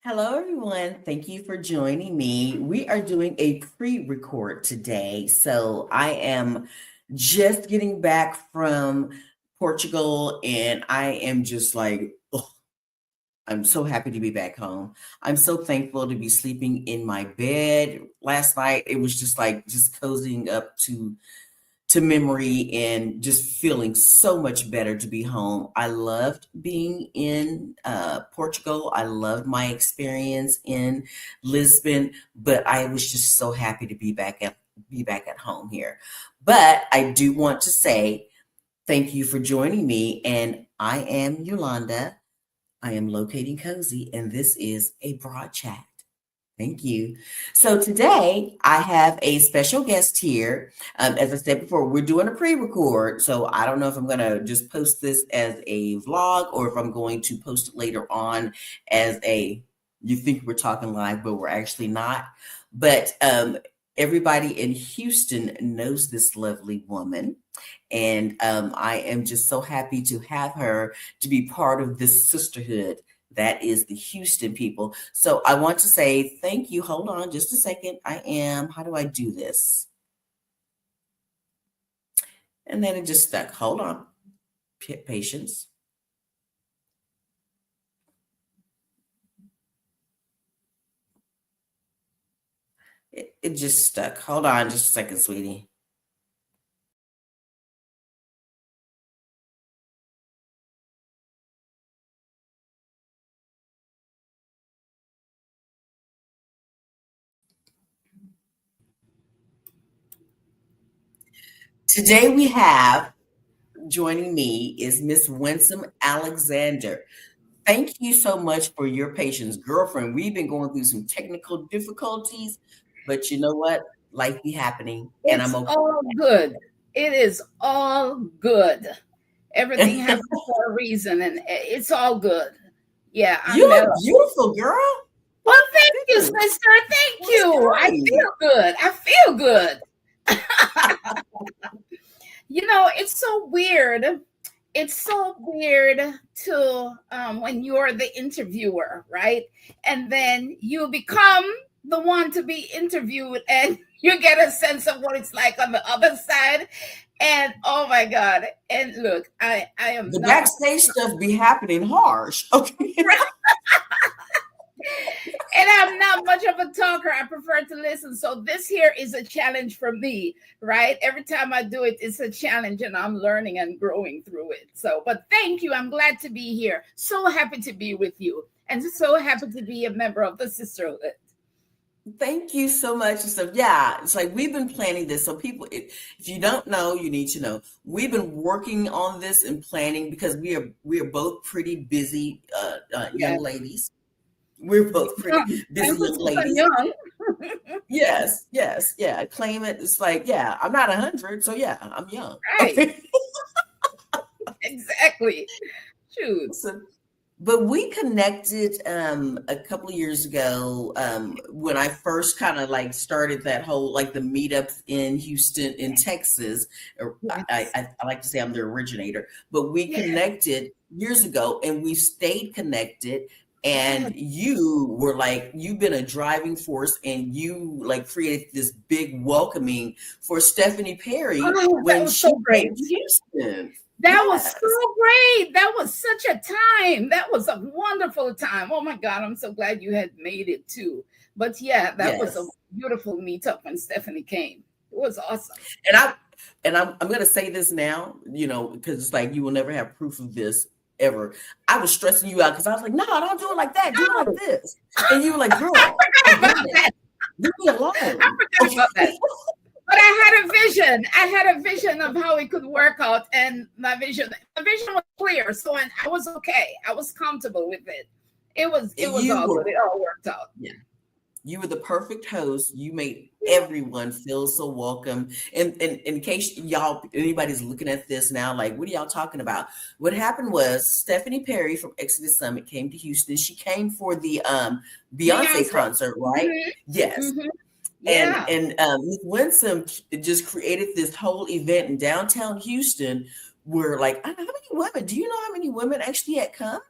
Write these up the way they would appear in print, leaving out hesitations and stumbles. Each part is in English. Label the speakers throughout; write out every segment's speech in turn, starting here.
Speaker 1: Hello, everyone. Thank you for joining me. We are doing a pre-record today. So I am just getting back from Portugal and I am just like, oh, I'm so happy to be back home. I'm so thankful to be sleeping in my bed. Last night, it was just like just cozying up to memory and just feeling so much better to be home. I loved being in Portugal. I loved my experience in Lisbon, but I was just so happy to be back at home here. But I do want to say thank you for joining me, and I am Yolanda. I am locating cozy, and this is a broad chat. Thank you. So today I have a special guest here. As I said before, we're doing a pre-record, so I don't know if I'm going to just post this as a vlog or if I'm going to post it later on as you think we're talking live, but we're actually not. But everybody in Houston knows this lovely woman. And I am just so happy to have her to be part of this sisterhood that is the Houston people. So I want to say thank you. Hold on just a second. How do I do this? And then it just stuck. Hold on. Patience. It just stuck. Hold on just a second, sweetie. Today we have joining me is Miss Winsome Alexander. Thank you so much for your patience, girlfriend. We've been going through some technical difficulties, but you know what? Life be happening, and I'm
Speaker 2: It's
Speaker 1: okay.
Speaker 2: all good. It is all good. Everything happens for a reason, and it's all good. Yeah,
Speaker 1: You
Speaker 2: I'm
Speaker 1: look
Speaker 2: mellow.
Speaker 1: beautiful, girl.
Speaker 2: Well, thank
Speaker 1: You
Speaker 2: you,
Speaker 1: do.
Speaker 2: sister. Thank
Speaker 1: That's
Speaker 2: you. I
Speaker 1: great.
Speaker 2: feel good. I feel good. It's so weird. It's so weird to when you're the interviewer, right? And then you become the one to be interviewed, and you get a sense of what it's like on the other side. And oh my God. And look, I am
Speaker 1: The
Speaker 2: not a
Speaker 1: backstage stuff be happening harsh. Okay.
Speaker 2: and I'm not much of a talker. I prefer to listen. So this here is a challenge for me, right? Every time I do it, it's a challenge and I'm learning and growing through it. So, but thank you. I'm glad to be here. So happy to be with you and so happy to be a member of the sisterhood.
Speaker 1: Thank you so much. And so, yeah, it's like we've been planning this. So, people, if you don't know, you need to know. We've been working on this and planning because we are both pretty busy young
Speaker 2: Yes.
Speaker 1: ladies. We're both pretty
Speaker 2: Young.
Speaker 1: busy young
Speaker 2: Emphasis on
Speaker 1: ladies.
Speaker 2: young.
Speaker 1: Yes, yes, yeah. Claim it. It's like, yeah, I'm not 100, so yeah, I'm young.
Speaker 2: Right.
Speaker 1: Okay.
Speaker 2: Exactly. Shoot.
Speaker 1: So, but we connected a couple of years ago when I first kind of like started that whole like the meetups in Houston, in Texas.
Speaker 2: Yes.
Speaker 1: I like to say I'm the originator, but we
Speaker 2: Yes.
Speaker 1: connected years ago and we stayed connected.
Speaker 2: Yes.
Speaker 1: And you were like, you've been a driving force and you like created this big welcoming for Stephanie Perry
Speaker 2: Oh, that
Speaker 1: when
Speaker 2: was so
Speaker 1: she
Speaker 2: great.
Speaker 1: came to Houston.
Speaker 2: That was
Speaker 1: Yes.
Speaker 2: so great. That was such a time. That was a wonderful time. Oh my God, I'm so glad you had made it too. But yeah, that was a
Speaker 1: Yes.
Speaker 2: beautiful meetup when Stephanie came. It was awesome.
Speaker 1: And I'm gonna say this now, because it's like you will never have proof of this ever. I was stressing you out because I was like, no, don't do it like that. Do it like
Speaker 2: Oh,
Speaker 1: this. And you were like, girl,
Speaker 2: I
Speaker 1: I
Speaker 2: forgot
Speaker 1: got
Speaker 2: about
Speaker 1: it.
Speaker 2: that.
Speaker 1: Leave me
Speaker 2: I
Speaker 1: alone.
Speaker 2: forgot
Speaker 1: Okay.
Speaker 2: about that. But I had a vision. I had a vision of how it could work out, and my vision was clear. So I was okay. I was comfortable with it. It was
Speaker 1: You
Speaker 2: all good.
Speaker 1: were,
Speaker 2: It all worked out.
Speaker 1: yeah, you were the perfect host. You made everyone feel so welcome. And in case y'all anybody's looking at this now, like, what are y'all talking about? What happened was Stephanie Perry from Exodus Summit came to Houston. She came for the Beyonce
Speaker 2: Beyonce.
Speaker 1: concert, right?
Speaker 2: Hmm.
Speaker 1: Yes.
Speaker 2: Hmm.
Speaker 1: And
Speaker 2: Yeah.
Speaker 1: and Miss Winsome just created this whole event in downtown Houston where like how many women? Do you know how many women actually had come?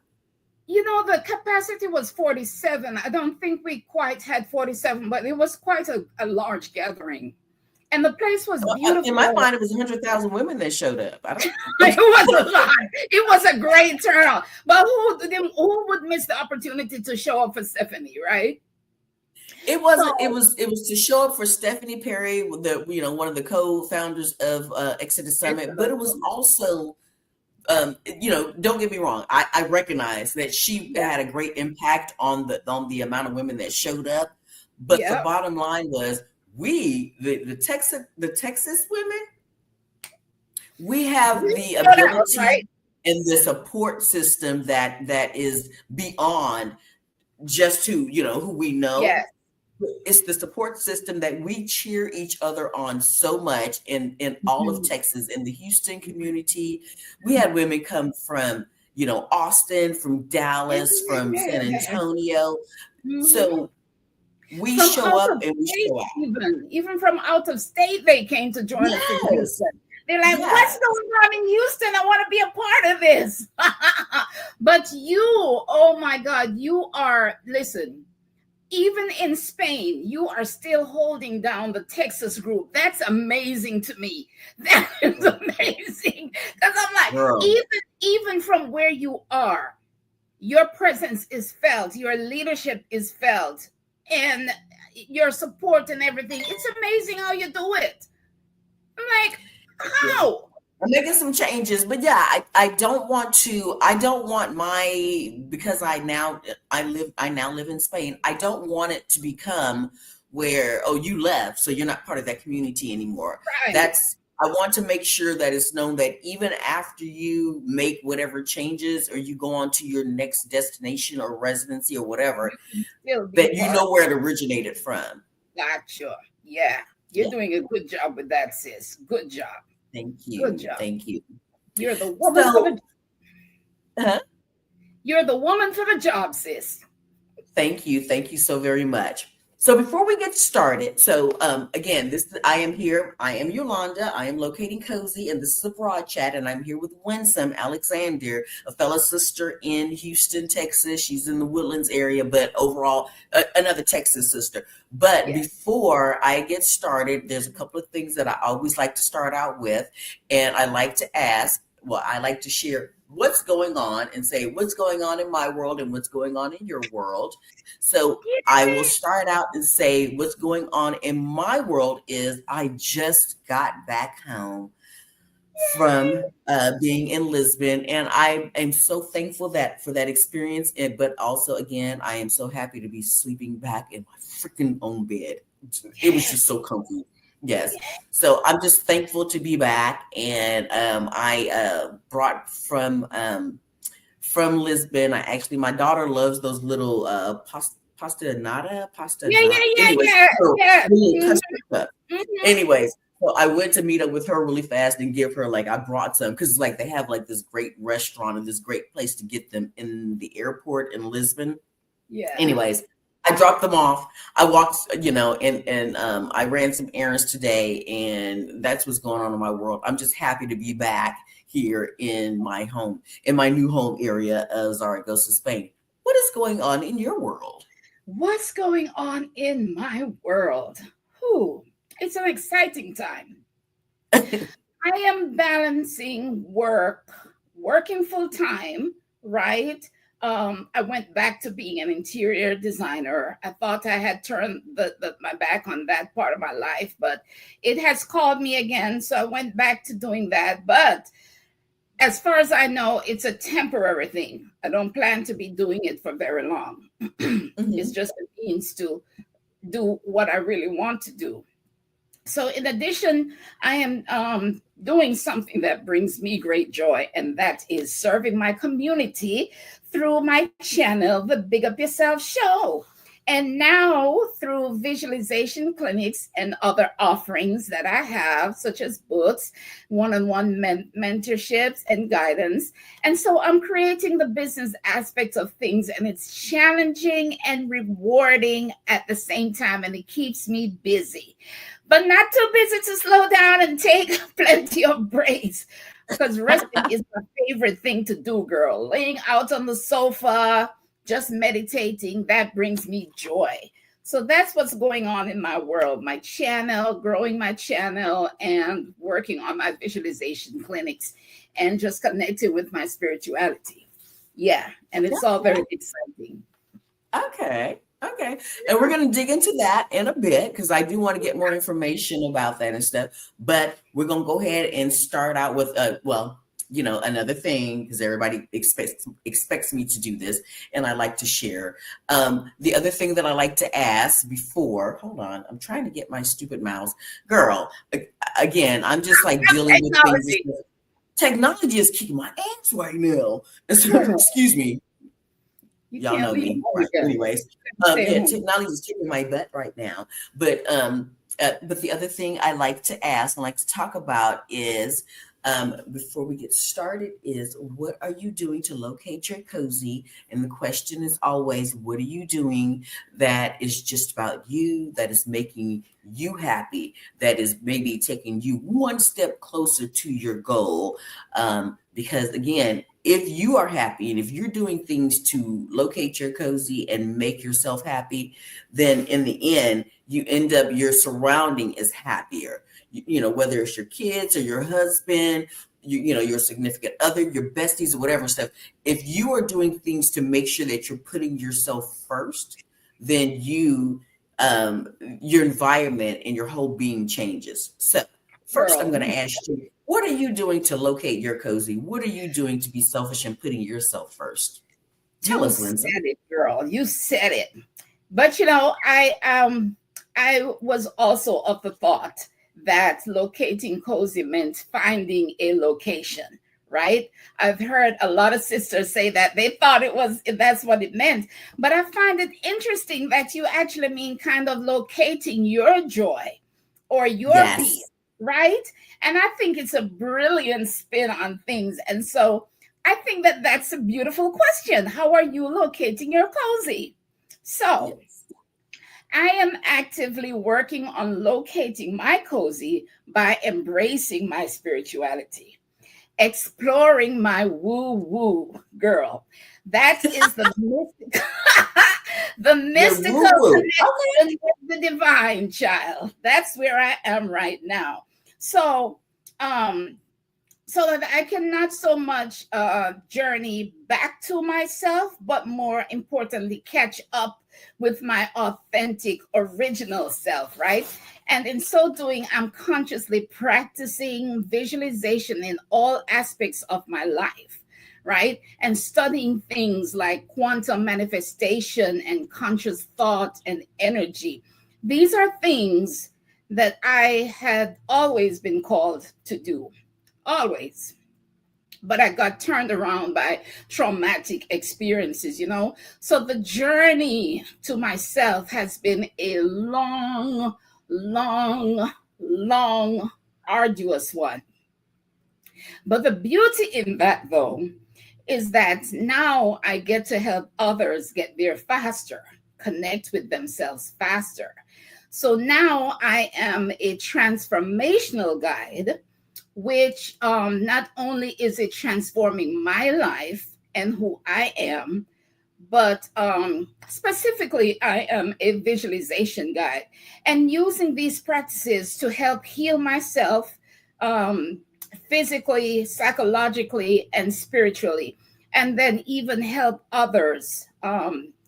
Speaker 2: The capacity was 47. I don't think we quite had 47, but it was quite a large gathering. And the place was beautiful.
Speaker 1: In my mind, it was 100,000 women that showed up. I don't.
Speaker 2: It was a lot. It was a great turnout. But who would miss the opportunity to show up for Stephanie, right?
Speaker 1: It wasn't. It was to show up for Stephanie Perry, one of the co-founders of Exodus Summit. But it was also, don't get me wrong. I recognize that she had a great impact on the amount of women that showed up. But the bottom line was, the Texas women, we have the ability and the support system that is beyond just who we know.
Speaker 2: Yes.
Speaker 1: It's the support system that we cheer each other on so much in all of Texas, in the Houston community. We had women come from, Austin, from Dallas, from San Antonio. So we show up and we show out.
Speaker 2: Even from out of state, they came to join us in Houston. They're like, what's going on in Houston? I want to be a part of this. But you, oh my God, you are, listen, even in Spain, you are still holding down the Texas group. That's amazing to me. That is amazing. Because I'm like, girl, even from where you are, your presence is felt, your leadership is felt, and your support and everything. It's amazing how you do it. I'm like, how?
Speaker 1: I'm making some changes, but I don't want because I now live in Spain. I don't want it to become where, you left, so you're not part of that community anymore.
Speaker 2: Right.
Speaker 1: I want to make sure that it's known that even after you make whatever changes or you go on to your next destination or residency or whatever, that you know where it originated from.
Speaker 2: Gotcha. Yeah. You're doing a good job with that, sis. Good job.
Speaker 1: Thank you.
Speaker 2: Good job.
Speaker 1: Thank you.
Speaker 2: You're the woman for the You're the woman for the job, sis.
Speaker 1: Thank you. Thank you so very much. So before we get started, again, I am here. I am Yolanda. I am locating cozy, and this is a broad chat. And I'm here with Winsome Alexander, a fellow sister in Houston, Texas. She's in the Woodlands area, but overall, another Texas sister. But before I get started, there's a couple of things that I always like to start out with, and I like to ask. Well, I like to share what's going on and say what's going on in my world and what's going on in your world. So I will start out and say what's going on in my world is I just got back home from being in Lisbon, and I am so thankful for that experience. But also, again, I am so happy to be sleeping back in my freaking own bed. It was just so comfy. Yes. So I'm just thankful to be back. And I brought from Lisbon. My daughter loves those little pasta nata. Anyways, so I went to meet up with her really fast and give her, I brought some, because they have this great restaurant and this great place to get them in the airport in Lisbon.
Speaker 2: Yeah.
Speaker 1: Anyways, I dropped them off. I walked, and I ran some errands today, and that's what's going on in my world. I'm just happy to be back here in my new home area of Zaragoza, Spain. What is going on in your world?
Speaker 2: What's going on in my world? It's an exciting time. I am balancing working full time, right? I went back to being an interior designer. I thought I had turned my back on that part of my life, but it has called me again. So I went back to doing that. But as far as I know, it's a temporary thing. I don't plan to be doing it for very long. It's just a means to do what I really want to do. So in addition, I am doing something that brings me great joy, and that is serving my community through my channel, The Big Up Yourself Show. And now through visualization clinics and other offerings that I have, such as books, one-on-one mentorships and guidance. And so I'm creating the business aspects of things, and it's challenging and rewarding at the same time, and it keeps me busy. But not too busy to slow down and take plenty of breaks. because resting is my favorite thing to do, girl. Laying out on the sofa, just meditating, that brings me joy. So that's what's going on in my world, my channel, growing my channel, and working on my visualization clinics and just connecting with my spirituality. Yeah, and it's all very exciting.
Speaker 1: Okay. Okay. And we're going to dig into that in a bit because I do want to get more information about that and stuff. But we're going to go ahead and start out with, another thing because everybody expects me to do this and I like to share. The other thing that I like to ask before, hold on, I'm trying to get my stupid mouse. Girl, again, I'm just like dealing with things.
Speaker 2: Technology.
Speaker 1: Technology is kicking my ass right now. Excuse me.
Speaker 2: You
Speaker 1: Y'all
Speaker 2: can't
Speaker 1: know
Speaker 2: leave
Speaker 1: me.
Speaker 2: home
Speaker 1: Right.
Speaker 2: again.
Speaker 1: Anyways,
Speaker 2: Stay
Speaker 1: yeah,
Speaker 2: home.
Speaker 1: technology is kicking my butt right now. But the other thing I like to ask and like to talk about is before we get started is what are you doing to locate your cozy? And the question is always, what are you doing that is just about you, that is making you happy, that is maybe taking you one step closer to your goal? Because again, if you are happy and if you're doing things to locate your cozy and make yourself happy, then in the end, you end up your surrounding is happier. Whether it's your kids or your husband, your significant other, your besties, or whatever stuff. If you are doing things to make sure that you're putting yourself first, then your environment and your whole being changes. So first, I'm
Speaker 2: Girl,
Speaker 1: going to ask you, what are you doing to locate your cozy? What are you doing to be selfish and putting yourself first? Tell
Speaker 2: you
Speaker 1: us,
Speaker 2: said
Speaker 1: Winsome.
Speaker 2: it, girl. You said it. But I was also of the thought that locating cozy meant finding a location, right? I've heard a lot of sisters say that they thought that's what it meant. But I find it interesting that you actually mean kind of locating your joy or your peace,
Speaker 1: Yes.
Speaker 2: right? And I think it's a brilliant spin on things. And so I think that that's a beautiful question. How are you locating your cozy? So,
Speaker 1: Yes.
Speaker 2: I am actively working on locating my cozy by embracing my spirituality, exploring my woo woo, girl. That is the the
Speaker 1: Your
Speaker 2: mystical
Speaker 1: woo woo.
Speaker 2: connection with the divine, child. That's where I am right now. So, um, so that I can not so much journey back to myself, but more importantly, catch up with my authentic, original self, right? And in so doing, I'm consciously practicing visualization in all aspects of my life, right? And studying things like quantum manifestation and conscious thought and energy. These are things that I had always been called to do, always. But I got turned around by traumatic experiences. So the journey to myself has been a long, long, long, arduous one. But the beauty in that, though, is that now I get to help others get there faster, connect with themselves faster. So now I am a transformational guide, which not only is it transforming my life and who I am, but specifically, I am a visualization guide and using these practices to help heal myself um, physically, psychologically, and spiritually, and then even help others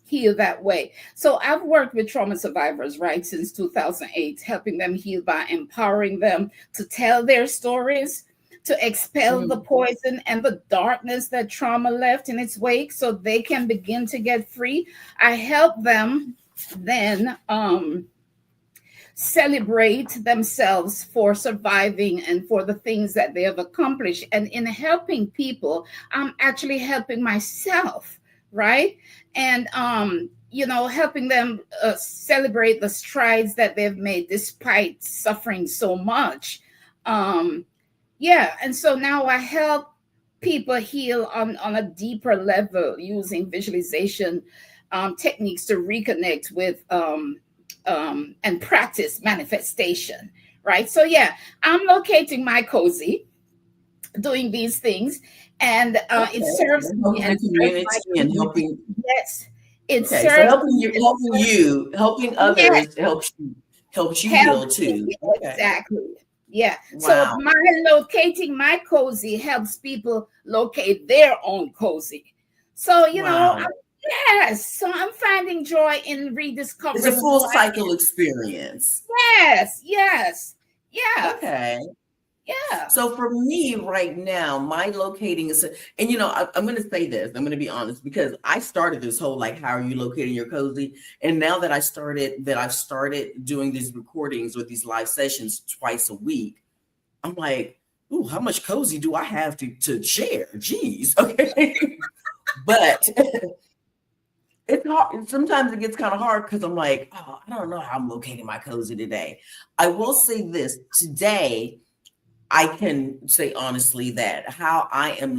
Speaker 2: heal that way. So I've worked with trauma survivors, right, since 2008, helping them heal by empowering them to tell their stories, to expel the
Speaker 1: Mhm.
Speaker 2: poison and the darkness that trauma left in its wake so they can begin to get free. I help them then celebrate themselves for surviving and for the things that they have accomplished. And in helping people, I'm actually helping myself, right? And helping them celebrate the strides that they've made despite suffering so much. Yeah, and so now I help people heal on a deeper level using visualization techniques to reconnect with and practice manifestation, right? So yeah, I'm locating my cozy doing these things, and it
Speaker 1: Okay.
Speaker 2: serves
Speaker 1: So
Speaker 2: me
Speaker 1: helping
Speaker 2: and
Speaker 1: the
Speaker 2: serves my
Speaker 1: community and
Speaker 2: community.
Speaker 1: helping.
Speaker 2: Yes, it
Speaker 1: Okay, so
Speaker 2: serves me and serves,
Speaker 1: helping
Speaker 2: yes,
Speaker 1: others helps you
Speaker 2: helps
Speaker 1: heal
Speaker 2: me
Speaker 1: too. Okay.
Speaker 2: exactly. Yeah. So
Speaker 1: Wow.
Speaker 2: my locating my cozy helps people locate their own cozy. So
Speaker 1: Wow.
Speaker 2: yes. So I'm finding joy in
Speaker 1: It's a
Speaker 2: rediscovering
Speaker 1: full
Speaker 2: who I
Speaker 1: cycle experience.
Speaker 2: Yes, yes, yeah,
Speaker 1: Okay.
Speaker 2: yeah.
Speaker 1: So for me right now, my locating is, and I'm going to say this, I'm going to be honest, because I started this whole like, how are you locating your cozy? And now that I've started doing these recordings or these live sessions twice a week, I'm like, ooh, how much cozy do I have to share? Jeez. Okay. But it's hard. Sometimes it gets kind of hard because I'm like, oh, I don't know how I'm locating my cozy today. I will say this today. I can say honestly that how I have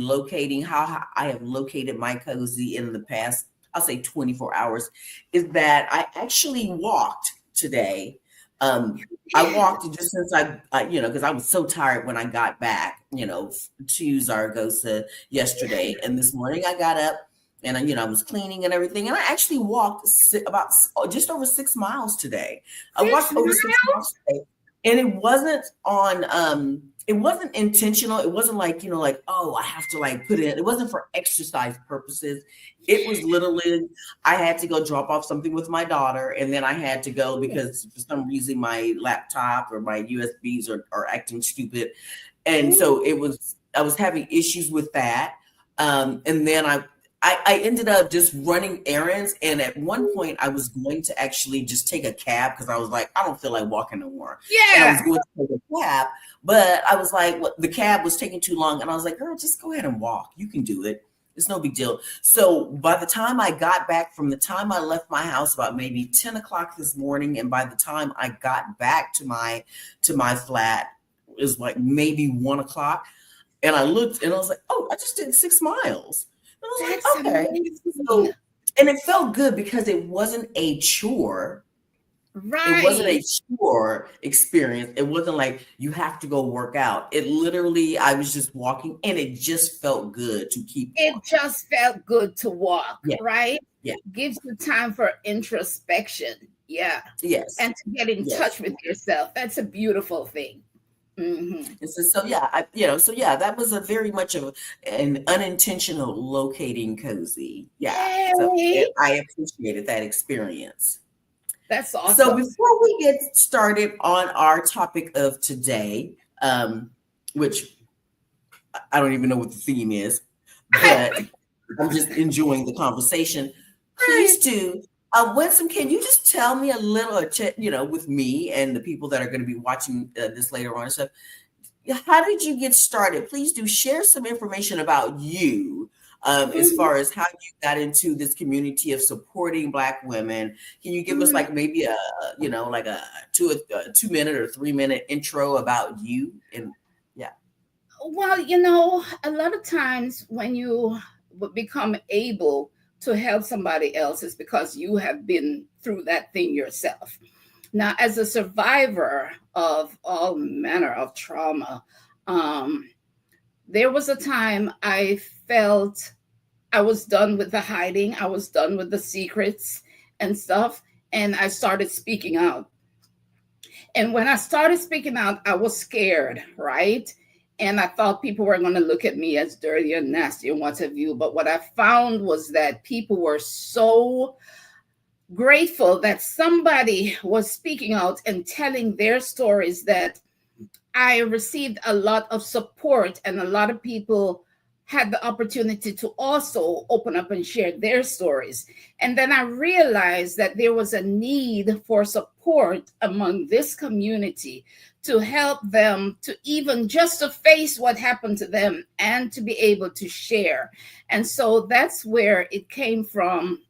Speaker 1: located my cozy in the past, I'll say 24 hours, is that I actually walked today. I walked just since because I was so tired when I got back, to Zaragoza yesterday. And this morning I got up and I was cleaning and everything. And I actually walked just over 6 miles today. I
Speaker 2: Six
Speaker 1: walked over
Speaker 2: months.
Speaker 1: 6 miles today. And it wasn't intentional. It wasn't like, like, oh, I have to like put it. It wasn't for exercise purposes. It was literally, I had to go drop off something with my daughter. And then I had to go because for some reason my laptop or my USBs are acting stupid. And so I was having issues with that. And then I ended up just running errands. And at one point, I was going to actually just take a cab because I was like, I don't feel like walking no more. And I was
Speaker 2: Yeah.
Speaker 1: going to take a cab, but I was like, the cab was taking too long. And I was like, girl, just go ahead and walk. You can do it. It's no big deal. So by the time I got back, from the time I left my house about maybe 10 o'clock this morning, and by the time I got back to my flat, it was like maybe 1 o'clock. And I looked and I was like, oh, I just did 6 miles. And I was
Speaker 2: That's
Speaker 1: like, okay.
Speaker 2: amazing.
Speaker 1: So, and it felt good because it wasn't a chore. It wasn't
Speaker 2: Right.
Speaker 1: a chore experience. It wasn't like you have to go work out. It literally, I was just walking and it just felt good to keep
Speaker 2: It
Speaker 1: walking.
Speaker 2: just felt good to walk,
Speaker 1: Yeah.
Speaker 2: right?
Speaker 1: Yeah.
Speaker 2: Gives you time for introspection. Yeah.
Speaker 1: Yes.
Speaker 2: And to get in
Speaker 1: Yes.
Speaker 2: touch with yourself. That's a beautiful thing. Hmm.
Speaker 1: And so yeah, that was a very much of an unintentional locating cozy. Yeah. So
Speaker 2: Yay.
Speaker 1: I appreciated that experience.
Speaker 2: That's
Speaker 1: So
Speaker 2: awesome.
Speaker 1: before we get started on our topic of today, which I don't even know what the theme is, but I'm just enjoying the conversation. Please
Speaker 2: Right.
Speaker 1: do. Winsome, can you just tell me a little, with me and the people that are going to be watching this later on and stuff, how did you get started? Please do share some information about you, as
Speaker 2: Mhm.
Speaker 1: far as how you got into this community of supporting Black women. Can you give us
Speaker 2: Mhm.
Speaker 1: like maybe like a 2 minute or 3 minute intro about you? And yeah.
Speaker 2: Well, a lot of times when you become able to help somebody else is because you have been through that thing yourself. Now, as a survivor of all manner of trauma, um, there was a time I felt I was done with the hiding, I was done with the secrets and stuff, and I started speaking out. And when I started speaking out, I was scared, right? And I thought people were going to look at me as dirty and nasty and what have you. But what I found was that people were so grateful that somebody was speaking out and telling their stories that I received a lot of support, and a lot of people had the opportunity to also open up and share their stories. And then I realized that there was a need for support among this community to help them to even just to face what happened to them and to be able to share. And so that's where it came from.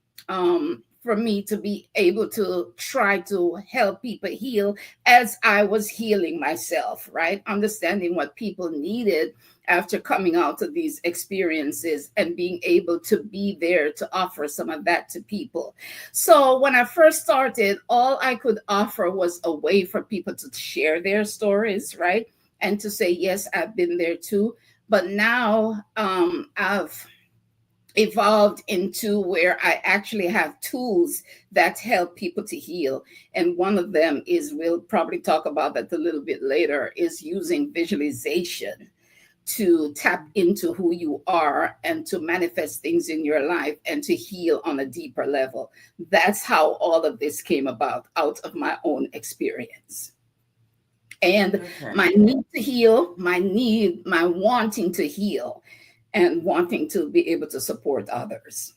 Speaker 2: For me to be able to try to help people heal as I was healing myself, right? Understanding what people needed after coming out of these experiences and being able to be there to offer some of that to people. So when I first started, all I could offer was a way for people to share their stories, right? And to say, yes, I've been there too. But now I've evolved into where I actually have tools that help people to heal. And one of them is, we'll probably talk about that a little bit later, is using visualization to tap into who you are and to manifest things in your life and to heal on a deeper level. That's how all of this came about, out of my own experience. And
Speaker 1: Okay.
Speaker 2: my need to heal, my wanting to heal, and wanting to be able to support others.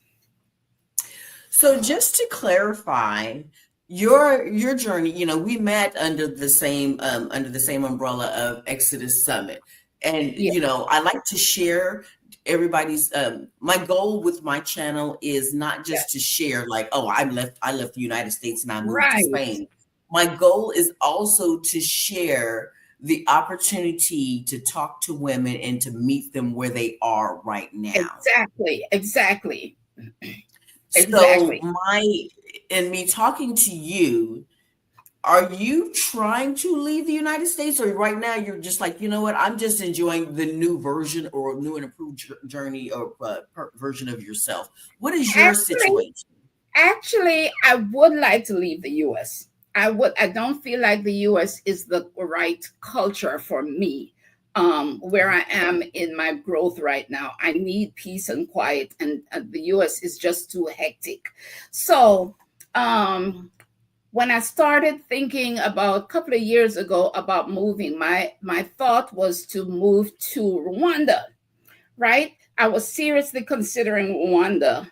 Speaker 1: So just to clarify, your journey, we met under the same umbrella of Exodus Summit. And
Speaker 2: Yeah,
Speaker 1: I like to share everybody's my goal with my channel is not
Speaker 2: yeah,
Speaker 1: just to share like, oh, I left the United States and I moved to
Speaker 2: right.
Speaker 1: Spain. My goal is also to share the opportunity to talk to women and to meet them where they are right now.
Speaker 2: Exactly, exactly,
Speaker 1: So
Speaker 2: exactly.
Speaker 1: in me talking to you, are you trying to leave the United States, or right now you're just like, you know what, I'm just enjoying the new version or new and improved journey or version of yourself? What is your
Speaker 2: Actually,
Speaker 1: situation?
Speaker 2: I would like to leave the US. I don't feel like the US is the right culture for me. Where I am in my growth right now, I need peace and quiet, and the US is just too hectic. So, um, when I started thinking about a couple of years ago about moving, my thought was to move to Rwanda, right? I was seriously considering Rwanda.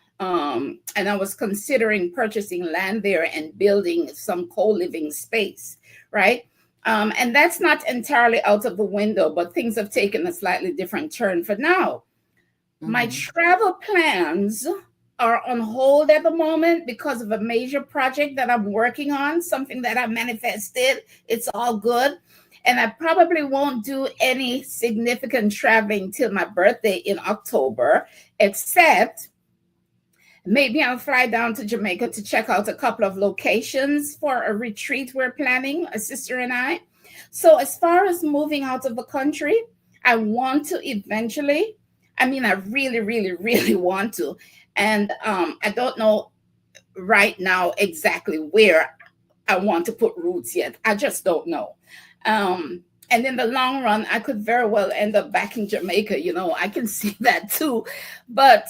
Speaker 2: And I was considering purchasing land there and building some co-living space, right? And that's not entirely out of the window, but things have taken a slightly different turn for now. My
Speaker 1: Hmm.
Speaker 2: travel plans are on hold at the moment because of a major project that I'm working on, something that I manifested. It's all good. And I probably won't do any significant traveling till my birthday in October, except maybe I'll fly down to Jamaica to check out a couple of locations for a retreat we're planning, a sister and I. So, as far as moving out of the country, I want to eventually, I mean, I really, really, really want to. And I don't know right now exactly where I want to put roots yet. I just don't know. And in the long run, I could very well end up back in Jamaica. I can see that too. But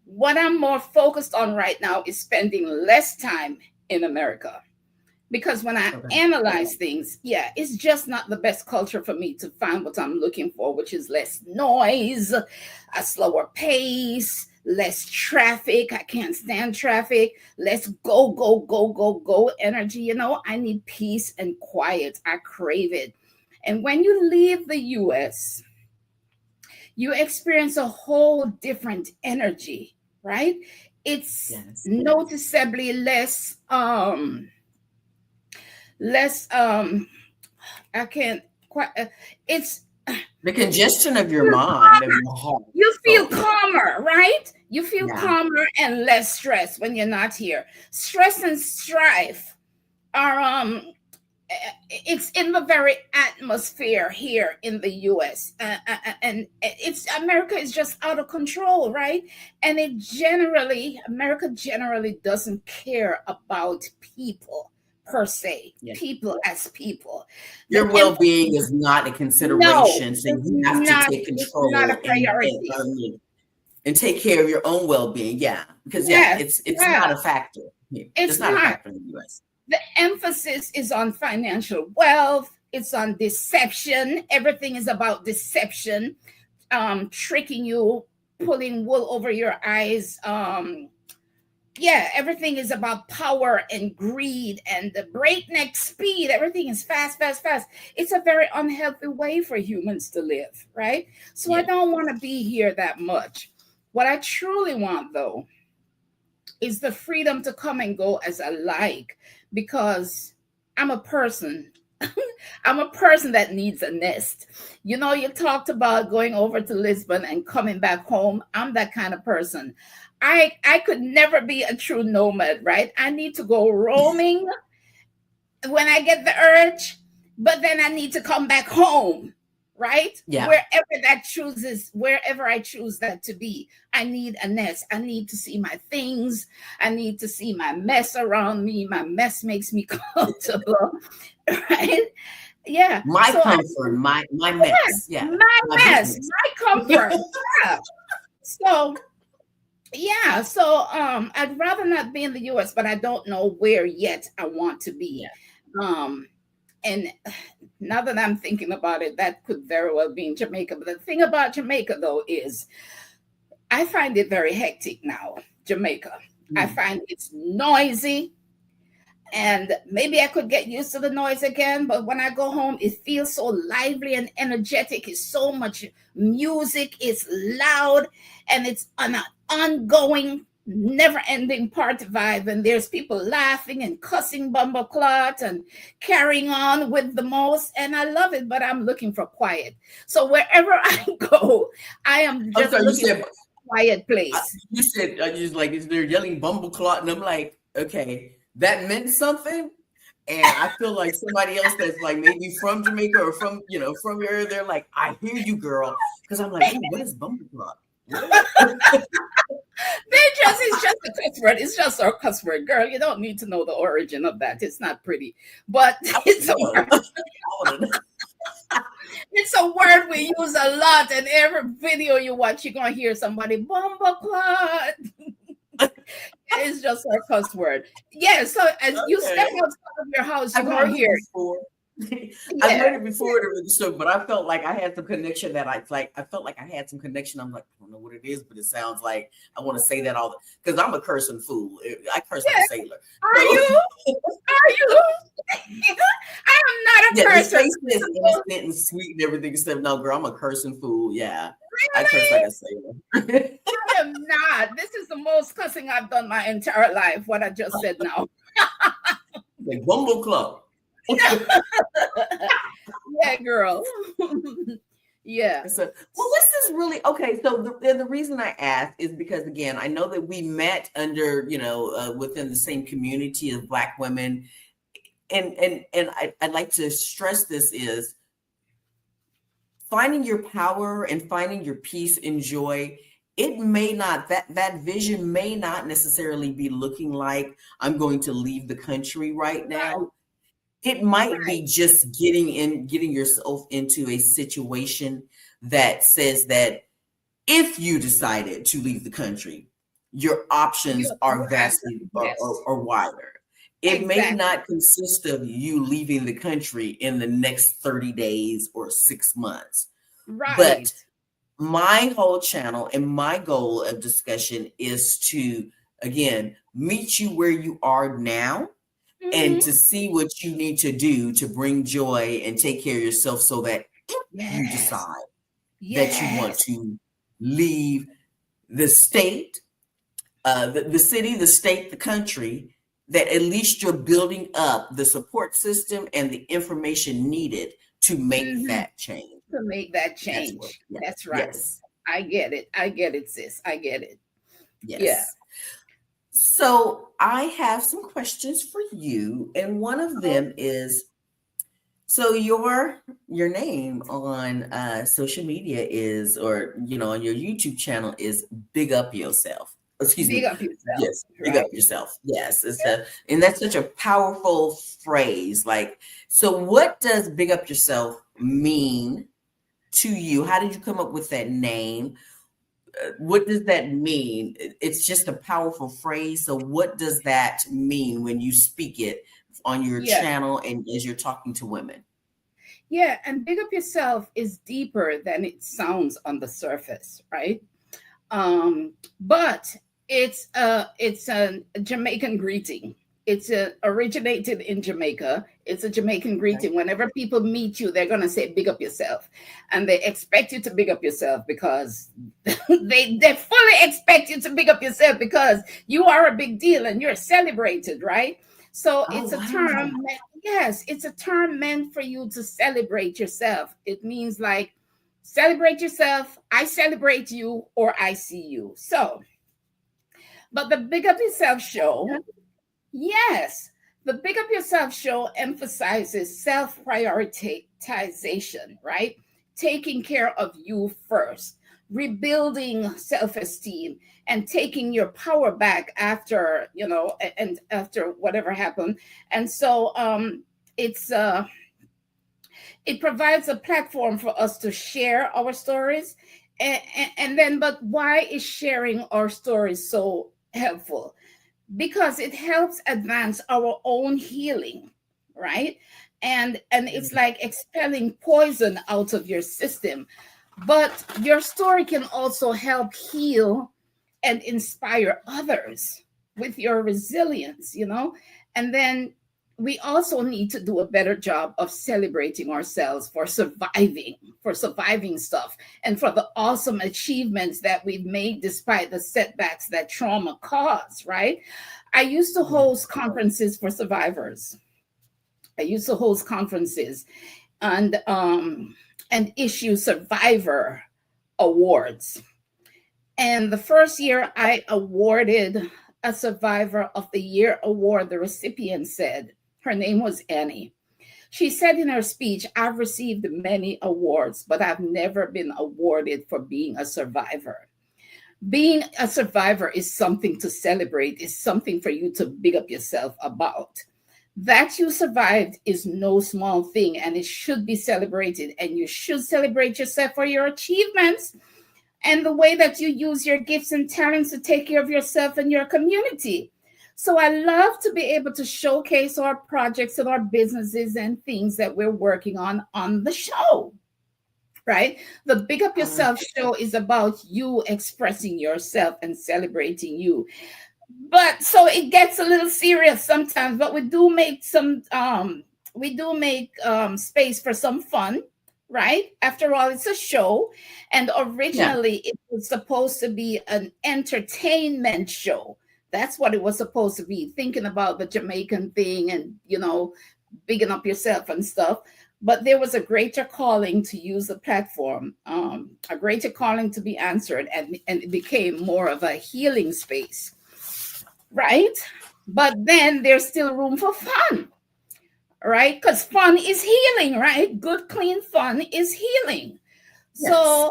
Speaker 2: what I'm more focused on right now is spending less time in America. Because when I
Speaker 1: Okay.
Speaker 2: analyze things, yeah, it's just not the best culture for me to find what I'm looking for, which is less noise, a slower pace, less traffic. I can't stand traffic. Less go, go, go, go, go energy. I need peace and quiet. I crave it. And when you leave the US, you experience a whole different energy, right? It's
Speaker 1: Yes.
Speaker 2: noticeably less I can't quite it's
Speaker 1: The congestion of your mind, of your heart.
Speaker 2: you feel
Speaker 1: So
Speaker 2: calmer, right? You feel
Speaker 1: yeah.
Speaker 2: calmer and less stressed when you're not here. Stress and strife are it's in the very atmosphere here in the US, and it's America is just out of control, right? And America generally doesn't care about people per se,
Speaker 1: Yeah.
Speaker 2: people as people. The
Speaker 1: Your well-being
Speaker 2: emphasis,
Speaker 1: is not a
Speaker 2: no,
Speaker 1: consideration, so you have to take
Speaker 2: it's not a
Speaker 1: control
Speaker 2: priority.
Speaker 1: and take care of your own well-being. Yeah, because yeah,
Speaker 2: Yes,
Speaker 1: it's
Speaker 2: yeah,
Speaker 1: not a factor here. It's
Speaker 2: it's
Speaker 1: not a
Speaker 2: not.
Speaker 1: factor in the US.
Speaker 2: The emphasis is on financial wealth, it's on deception. Everything is about deception, tricking you, pulling wool over your eyes. Yeah, everything is about power and greed and the breakneck speed. Everything is fast, fast, fast. It's a very unhealthy way for humans to live, right? So I
Speaker 1: Yeah.
Speaker 2: don't want to be here that much. What I truly want, though, is the freedom to come and go as I like, because I'm a person. I'm a person that needs a nest. You talked about going over to Lisbon and coming back home. I'm that kind of person. I could never be a true nomad, right? I need to go roaming when I get the urge, but then I need to come back home, right?
Speaker 1: Yeah.
Speaker 2: Wherever I choose that to be, I need a nest. I need to see my things. I need to see my mess around me. My mess makes me comfortable, right? Yeah.
Speaker 1: My
Speaker 2: So
Speaker 1: comfort, my
Speaker 2: yeah,
Speaker 1: mess. Yeah.
Speaker 2: my
Speaker 1: My
Speaker 2: mess,
Speaker 1: business.
Speaker 2: my comfort. Yeah. So yeah, so I'd rather not be in the US, but I don't know where yet I want to be.
Speaker 1: Yeah.
Speaker 2: Um and now that I'm thinking about it, that could very well be in Jamaica. But the thing about Jamaica though is I find it very hectic now, Jamaica. I
Speaker 1: Mm.
Speaker 2: find it's noisy, and maybe I could get used to the noise again, but when I go home it feels so lively and energetic. It's so much music, it's loud, and it's an ongoing never ending party vibe, and there's people laughing and cussing bumbleclot and carrying on with the most, and I love it, but I'm looking for quiet. So wherever I go, I am
Speaker 1: I'm
Speaker 2: just
Speaker 1: sorry,
Speaker 2: looking for a quiet place.
Speaker 1: you said I just like they're yelling bumbleclot, and I'm like, okay, that meant something. And I feel like somebody else that's like maybe from Jamaica or from from your area, they're like, I hear you, girl. Because I'm like, ooh, what is bumbleclot? What is it?
Speaker 2: It's just a cuss word. It's just our cuss word, girl. You don't need to know the origin of that. It's not pretty, but
Speaker 1: I
Speaker 2: it's a
Speaker 1: don't
Speaker 2: word.
Speaker 1: know. I don't know.
Speaker 2: It's a word we use a lot. And every video you watch, you're gonna hear somebody bumbleclot. It's just our cuss word. Yeah. So as you step
Speaker 1: Okay.
Speaker 2: outside of your house, you're
Speaker 1: I've
Speaker 2: gonna
Speaker 1: heard it
Speaker 2: hear it.
Speaker 1: before. I've
Speaker 2: Yeah.
Speaker 1: heard it before in the show, but I felt like I had some connection that I felt like I had some connection. I'm like, I don't know what it is, but it sounds like I want to say that all because I'm a cursing fool. I curse like a
Speaker 2: Yeah.
Speaker 1: sailor.
Speaker 2: Are
Speaker 1: So
Speaker 2: you? Are you? I am not a
Speaker 1: yeah, this
Speaker 2: cursor.
Speaker 1: face is innocent and sweet and everything except no, girl, I'm a cursing fool. Yeah. I curse like
Speaker 2: Really?
Speaker 1: a sailor.
Speaker 2: I am not. This is the most cussing I've done my entire life. What I just said now.
Speaker 1: Like Bumble Club.
Speaker 2: Yeah, girl. Yeah.
Speaker 1: So, well, this is really okay. So the reason I asked is because again, I know that we met under within the same community of Black women, and I'd like to stress this is finding your power and finding your peace and joy. It may not that vision may not necessarily be looking like I'm going to leave the country right
Speaker 2: Right.
Speaker 1: now. It might
Speaker 2: Right.
Speaker 1: be just getting yourself into a situation that says that if you decided to leave the country, your options
Speaker 2: You
Speaker 1: are
Speaker 2: have
Speaker 1: vastly
Speaker 2: yes.
Speaker 1: or wider. It may
Speaker 2: Exactly.
Speaker 1: not consist of you leaving the country in the next 30 days or 6 months. But
Speaker 2: Right.
Speaker 1: my whole channel and my goal of discussion is to, again, meet you where you are now and
Speaker 2: Mm-hmm.
Speaker 1: to see what you need to do to bring joy and take care of yourself so that if you
Speaker 2: Yes.
Speaker 1: decide that you want
Speaker 2: Yes.
Speaker 1: to leave the state, the city, the state, the country, that at least you're building up the support system and the information needed to make
Speaker 2: Mm-hmm.
Speaker 1: that change.
Speaker 2: To make that
Speaker 1: That's what,
Speaker 2: change.
Speaker 1: yeah,
Speaker 2: That's right.
Speaker 1: yes,
Speaker 2: I get it. I get it, sis. I get it. Yeah.
Speaker 1: yes. So I have some questions for you, and one of
Speaker 2: Oh,
Speaker 1: them is so your name on social media is, or on your YouTube channel is Big Up Yourself. Excuse
Speaker 2: big
Speaker 1: me.
Speaker 2: up yourself.
Speaker 1: Yes, big up
Speaker 2: Right.
Speaker 1: yourself. Yes, and that's such a powerful phrase. Like, so what does big up yourself mean to you? How did you come up with that name? What does that mean? It's just a powerful phrase. So what does that mean when you speak it on your
Speaker 2: Yeah.
Speaker 1: channel and as you're talking to women?
Speaker 2: Yeah. And big up yourself is deeper than it sounds on the surface, right? But it's a Jamaican greeting. Originated in Jamaica. It's a Jamaican
Speaker 1: Okay.
Speaker 2: greeting. Whenever people meet you, they're gonna say "big up yourself," and they expect you to big up yourself because they fully expect you to big up yourself because you are a big deal and you're celebrated, right? So
Speaker 1: Oh,
Speaker 2: it's a
Speaker 1: wow.
Speaker 2: term. Yes, it's a term meant for you to celebrate yourself. It means like celebrate yourself, I celebrate you, or I see you. So, but the Big Up Yourself show, yes, the Big Up Yourself show emphasizes self prioritization, right? taking care of you first, rebuilding self-esteem, and taking your power back after, and after whatever happened. And so it's it provides a platform for us to share our stories. And then, but why is sharing our stories so helpful? Because it helps advance our own healing, right? And it's like expelling poison out of your system. But your story can also help heal and inspire others with your resilience, and then we also need to do a better job of celebrating ourselves for surviving stuff, and for the awesome achievements that we've made despite the setbacks that trauma caused, right? I used to host conferences for survivors. I used to host conferences and issue survivor awards. And the first year I awarded a Survivor of the Year award, the recipient said, her name was Annie. She said in her speech, I've received many awards, but I've never been awarded for being a survivor. Being a survivor is something to celebrate, is something for you to big up yourself about. That you survived is no small thing, and it should be celebrated. And you should celebrate yourself for your achievements and the way that you use your gifts and talents to take care of yourself and your community. So I love to be able to showcase our projects and our businesses and things that we're working on the show, right? The Big Up Yourself show is about you expressing yourself and celebrating you. But so it gets a little serious sometimes, but we do make space for some fun, right? After all, it's a show, and originally it was supposed to be an entertainment show. That's what it was supposed to be, thinking about the Jamaican thing and, bigging up yourself and stuff. But there was a greater calling to use the platform, a greater calling to be answered, and it became more of a healing space, right? But then there's still room for fun, right? Because fun is healing, right? Good, clean fun is healing.
Speaker 1: Yes.
Speaker 2: So,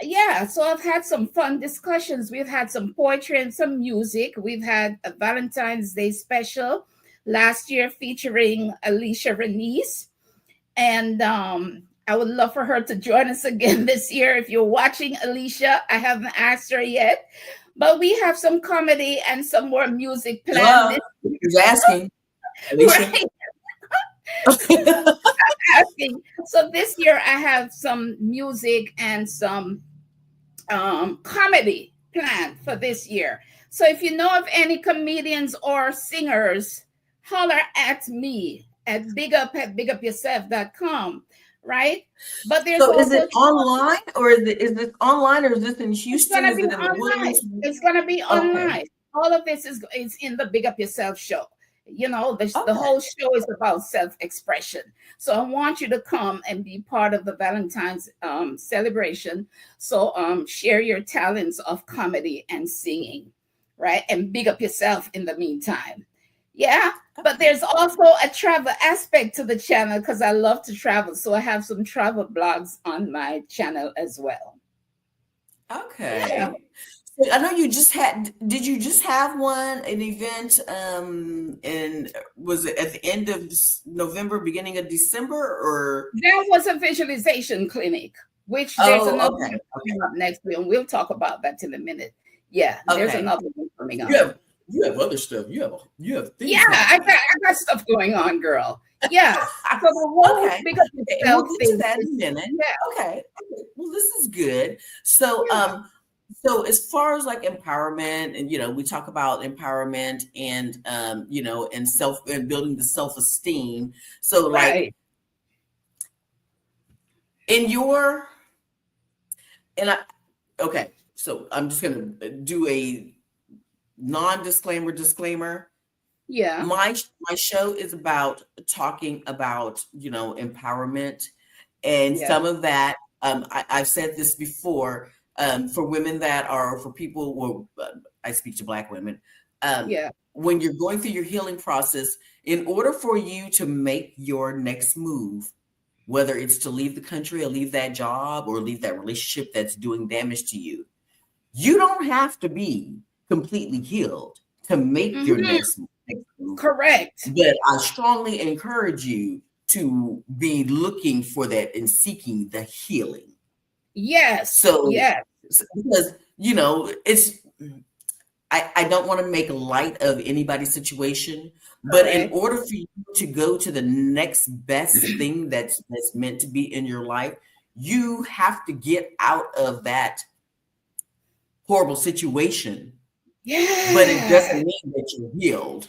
Speaker 2: yeah, so I've had some fun discussions. We've had some poetry and some music. We've had a Valentine's Day special last year featuring Alicia Renice. And I would love for her to join us again this year. If you're watching, Alicia, I haven't asked her yet. But we have some comedy and some more music planned.
Speaker 1: Who's asking? Alicia?
Speaker 2: Right. Asking. So this year I have some music and some comedy planned for this year. So if you know of any comedians or singers, holler at me at bigupyourself.com, right? But there's
Speaker 1: so is it online, or is this online, or is this in Houston?
Speaker 2: It's gonna be online. All of this is in the Big Up Yourself show. The whole show is about self-expression. So I want you to come and be part of the Valentine's celebration. So share your talents of comedy and singing, right? And big up yourself in the meantime. Yeah, but there's also a travel aspect to the channel because I love to travel. So I have some travel blogs on my channel as well.
Speaker 1: Okay. Yeah. I know you just had, did you just have an event, and was it at the end of November, beginning of December, or?
Speaker 2: That was a visualization clinic, which there's another one coming up next week, and we'll talk about that in a minute. Yeah, there's another one coming up.
Speaker 1: You have other stuff. You have things.
Speaker 2: Yeah, I got stuff going on, girl. Yeah. So the whole Big Up Yourself
Speaker 1: we'll get to that in a minute. Yeah. Okay. Well, this is good. So so as far as like empowerment, and we talk about empowerment and and building the self-esteem. So like so I'm just gonna do a disclaimer.
Speaker 2: Yeah.
Speaker 1: My show is about talking about, empowerment, and some of that, I've said this before, for women for people, I speak to Black women. When you're going through your healing process, in order for you to make your next move, whether it's to leave the country or leave that job or leave that relationship that's doing damage to you. You don't have to be completely healed to make your
Speaker 2: Mhm.
Speaker 1: next move.
Speaker 2: Correct.
Speaker 1: But I strongly encourage you to be looking for that and seeking the healing.
Speaker 2: Yes.
Speaker 1: So,
Speaker 2: Yes.
Speaker 1: because, it's, I don't want to make light of anybody's situation, but in
Speaker 2: Correct.
Speaker 1: order for you to go to the next best thing that's meant to be in your life, you have to get out of that horrible situation. But it doesn't
Speaker 2: Yeah.
Speaker 1: mean that you're healed.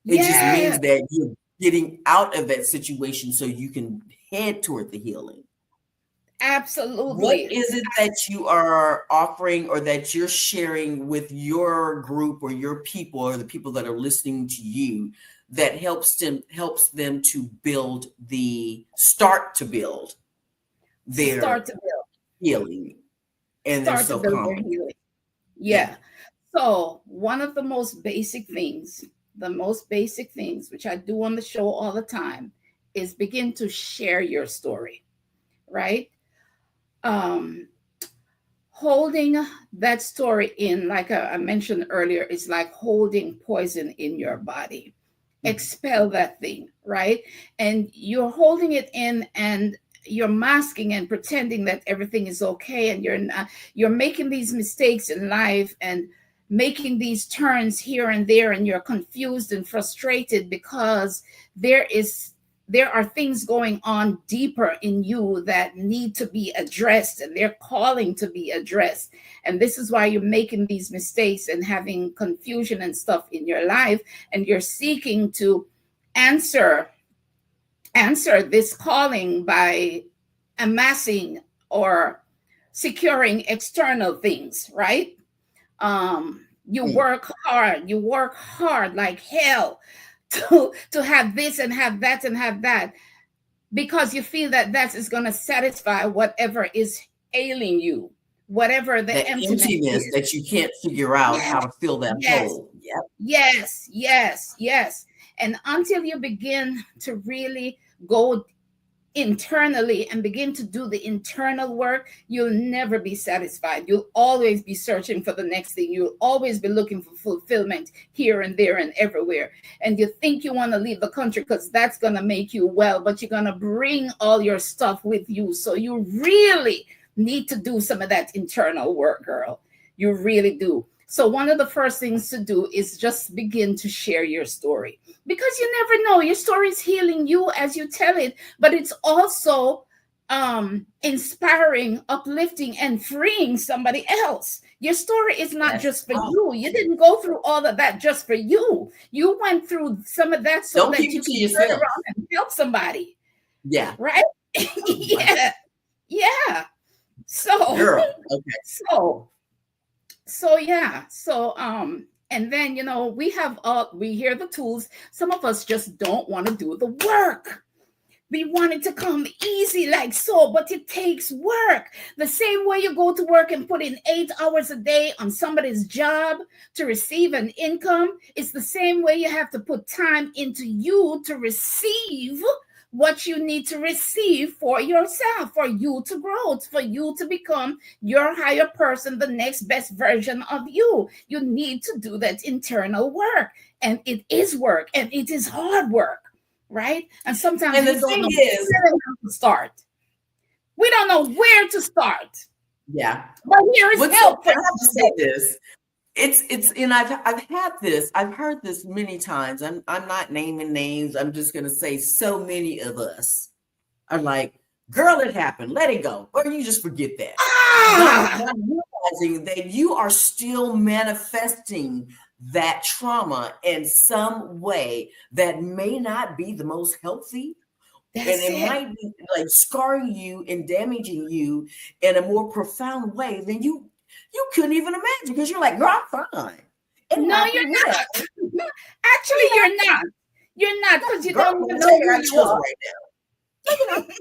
Speaker 1: It just
Speaker 2: Yeah.
Speaker 1: means that you're getting out of that situation so you can head toward the healing. What
Speaker 2: Absolutely.
Speaker 1: is it that you are offering or that you're sharing with your group or your people or the people that are listening to you that helps them to start to build
Speaker 2: Start
Speaker 1: their
Speaker 2: to build.
Speaker 1: healing and their
Speaker 2: Start to build their
Speaker 1: self-confidence?
Speaker 2: healing.
Speaker 1: Yeah.
Speaker 2: Yeah. So one of the most basic things, which I do on the show all the time, is begin to share your story, right? Um, Holding that story in, like I mentioned earlier, is like holding poison in your body.
Speaker 1: Mhm.
Speaker 2: Expel that thing, right? And you're holding it in and you're masking and pretending that everything is okay, and you're making these mistakes in life and making these turns here and there, and you're confused and frustrated because there is there are things going on deeper in you that need to be addressed, and they're calling to be addressed. And this is why you're making these mistakes and having confusion and stuff in your life, and you're seeking to answer answer this calling by amassing or securing external things, right?
Speaker 1: Mm.
Speaker 2: You work hard like hell to have this and have that and have that, because you feel that that is going to satisfy whatever is ailing you, whatever the
Speaker 1: That
Speaker 2: emptiness
Speaker 1: emptiness
Speaker 2: is.
Speaker 1: that you can't figure out
Speaker 2: Yes,
Speaker 1: how to fill that
Speaker 2: yes,
Speaker 1: hole. Yep.
Speaker 2: yes, yes, yes. And until you begin to really go internally and begin to do the internal work, you'll never be satisfied. You'll always be searching for the next thing. You'll always be looking for fulfillment here and there and everywhere. And you think you want to leave the country because that's going to make you well, but you're going to bring all your stuff with you. So you really need to do some of that internal work, girl. You really do. So one of the first things to do is just begin to share your story, because you never know, your story is healing you as you tell it, but it's also inspiring, uplifting, and freeing somebody else. Your story is not
Speaker 1: Yes.
Speaker 2: just for
Speaker 1: Oh,
Speaker 2: you. You didn't go through all of that just for you. You went through some of that so
Speaker 1: don't
Speaker 2: that
Speaker 1: keep
Speaker 2: you
Speaker 1: it to
Speaker 2: can turn
Speaker 1: yourself.
Speaker 2: around and help somebody,
Speaker 1: Yeah.
Speaker 2: right?
Speaker 1: Oh my
Speaker 2: Yeah, yeah. So,
Speaker 1: girl. Okay.
Speaker 2: so, so yeah. And then we hear the tools. Some of us just don't want to do the work. We want it to come easy like so, but it takes work. The same way you go to work and put in 8 hours a day on somebody's job to receive an income, it's the same way you have to put time into you to receive what you need to receive for yourself, for you to grow, for you to become your higher person, the next best version of you. You need to do that internal work. And it is work, and it is hard work, right? And sometimes
Speaker 1: And the
Speaker 2: we don't
Speaker 1: thing
Speaker 2: know
Speaker 1: is,
Speaker 2: where to start. We don't know where to start.
Speaker 1: yeah.
Speaker 2: But here is
Speaker 1: What's so
Speaker 2: help for
Speaker 1: I have to
Speaker 2: us.
Speaker 1: say this. It's and I've heard this many times. I'm not naming names. I'm just gonna say so many of us are like, girl, it happened. Let it go. Or you just forget that.
Speaker 2: Ah,
Speaker 1: Not realizing that you are still manifesting that trauma in some way that may not be the most healthy, and
Speaker 2: that's
Speaker 1: it
Speaker 2: it.
Speaker 1: might be like scarring you and damaging you in a more profound way than you couldn't even imagine, because you're like, girl, I'm fine. It
Speaker 2: No,
Speaker 1: happened,
Speaker 2: you're
Speaker 1: whatever.
Speaker 2: not. Actually,
Speaker 1: You
Speaker 2: you're not. You're not, because you
Speaker 1: know, girl,
Speaker 2: don't
Speaker 1: let
Speaker 2: even
Speaker 1: me tell
Speaker 2: know
Speaker 1: you,
Speaker 2: who
Speaker 1: I got
Speaker 2: you
Speaker 1: chills
Speaker 2: are.
Speaker 1: right now. Look at that.